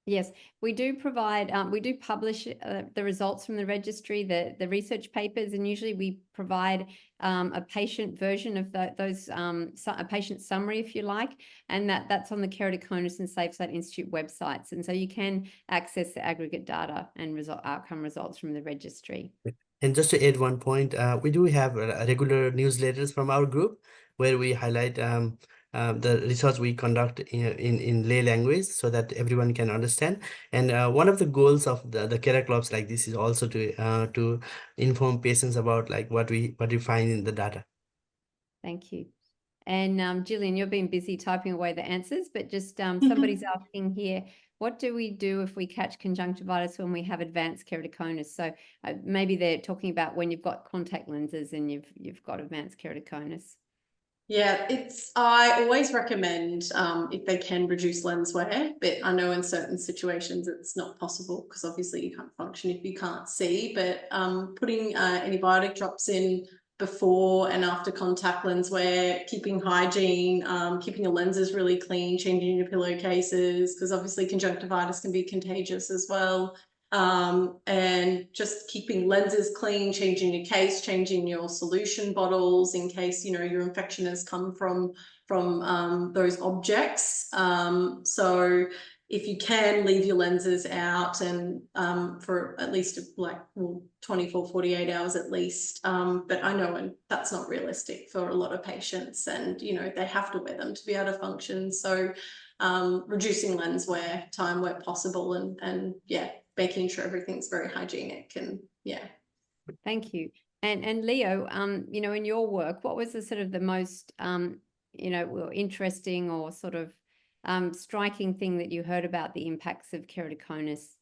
Yes, we do provide, we do publish the results from the registry, the research papers, and usually we provide a patient version of those, a patient summary, if you like, and that's on the Keratoconus and Save Sight Institute websites. And so you can access the aggregate data and outcome results from the registry. And just to add one point, we do have regular newsletters from our group where we highlight the research we conduct in lay language so that everyone can understand. And one of the goals of the KeraClubs like this is also to inform patients about like what we find in the data. Thank you. And Jillian, you've been busy typing away the answers, but just somebody's asking here, what do we do if we catch conjunctivitis when we have advanced keratoconus? So maybe they're talking about when you've got contact lenses and you've got advanced keratoconus. Yeah, I always recommend if they can reduce lens wear, but I know in certain situations it's not possible because obviously you can't function if you can't see, but putting antibiotic drops in before and after contact lens wear, keeping hygiene, keeping your lenses really clean, changing your pillowcases, because obviously conjunctivitis can be contagious as well. And just keeping lenses clean, changing your case, changing your solution bottles in case, you know, your infection has come from those objects. So if you can, leave your lenses out and for at least like 24, 48 hours at least. But I know that's not realistic for a lot of patients, and, you know, they have to wear them to be able to function. So reducing lens wear time where possible, and yeah, making sure everything's very hygienic, and yeah. Thank you. And Leo, you know, in your work, what was the sort of the most, you know, interesting or sort of striking thing that you heard about the impacts of keratoconus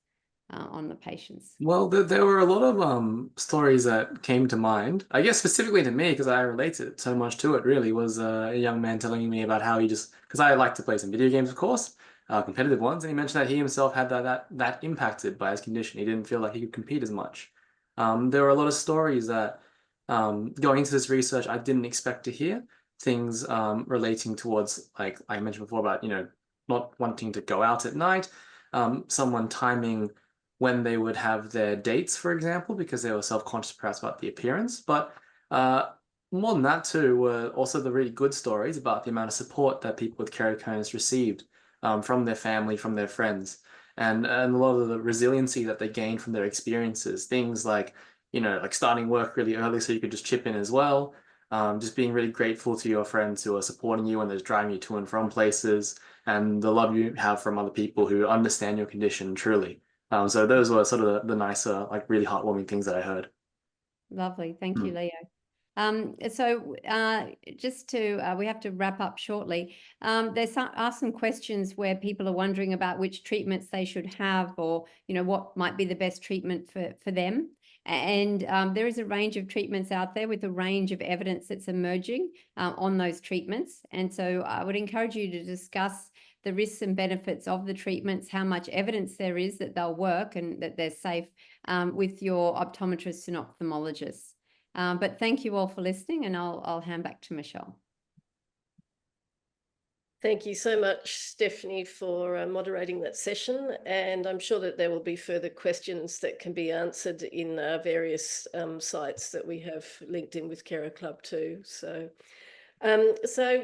on the patients? Well, there were a lot of stories that came to mind. I guess specifically to me, because I related so much to it, really, was a young man telling me about how he just, because I like to play some video games, of course, competitive ones, and he mentioned that he himself had that impacted by his condition. He didn't feel like he could compete as much. There were a lot of stories that going into this research I didn't expect to hear. Things relating towards, like I mentioned before, about, you know, not wanting to go out at night, someone timing when they would have their dates, for example, because they were self-conscious perhaps about the appearance. But more than that too were also the really good stories about the amount of support that people with keratoconus received from their family, from their friends, and a lot of the resiliency that they gained from their experiences. Things like, you know, like starting work really early so you could just chip in as well. Just being really grateful to your friends who are supporting you and they're driving you to and from places, and the love you have from other people who understand your condition truly. So those were sort of the nicer, like really heartwarming things that I heard. Lovely. Thank you, Leo. So just to, we have to wrap up shortly. There are some questions where people are wondering about which treatments they should have, or, you know, what might be the best treatment for them. And there is a range of treatments out there with a range of evidence that's emerging on those treatments. And so I would encourage you to discuss the risks and benefits of the treatments, how much evidence there is that they'll work and that they're safe with your optometrists and ophthalmologists. But thank you all for listening, and I'll hand back to Michelle. Thank you so much, Stephanie, for moderating that session. And I'm sure that there will be further questions that can be answered in various sites that we have linked in with KeraClub too. So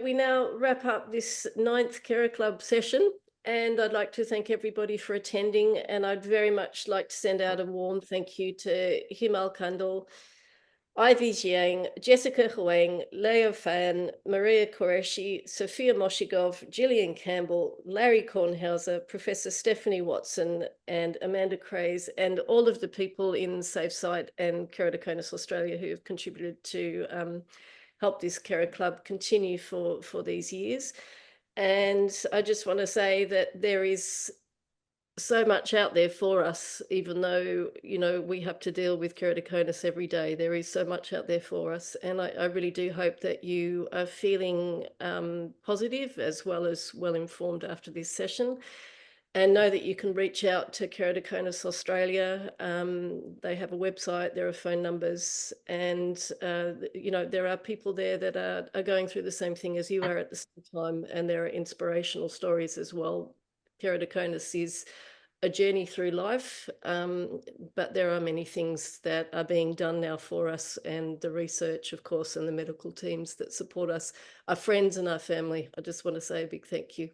we now wrap up this 9th KeraClub session. And I'd like to thank everybody for attending. And I'd very much like to send out a warm thank you to Himal Kandel, Ivy Jiang, Jessica Huang, Leo Fan, Maria Qureshi, Sophia Mosgegov, Jillian Campbell, Larry Kornhauser, Professor Stephanie Watson, and Amanda Craze, and all of the people in Save Sight and Keratoconus Australia who have contributed to help this KeraClub continue for these years. And I just want to say that there is so much out there for us, even though, you know, we have to deal with keratoconus every day. There is so much out there for us. And I really do hope that you are feeling positive as well as well-informed after this session. And know that you can reach out to Keratoconus Australia. They have a website, there are phone numbers, and you know, there are people there that are going through the same thing as you are at the same time, and there are inspirational stories as well. Keratoconus is a journey through life, but there are many things that are being done now for us, and the research, of course, and the medical teams that support us, our friends and our family. I just want to say a big thank you.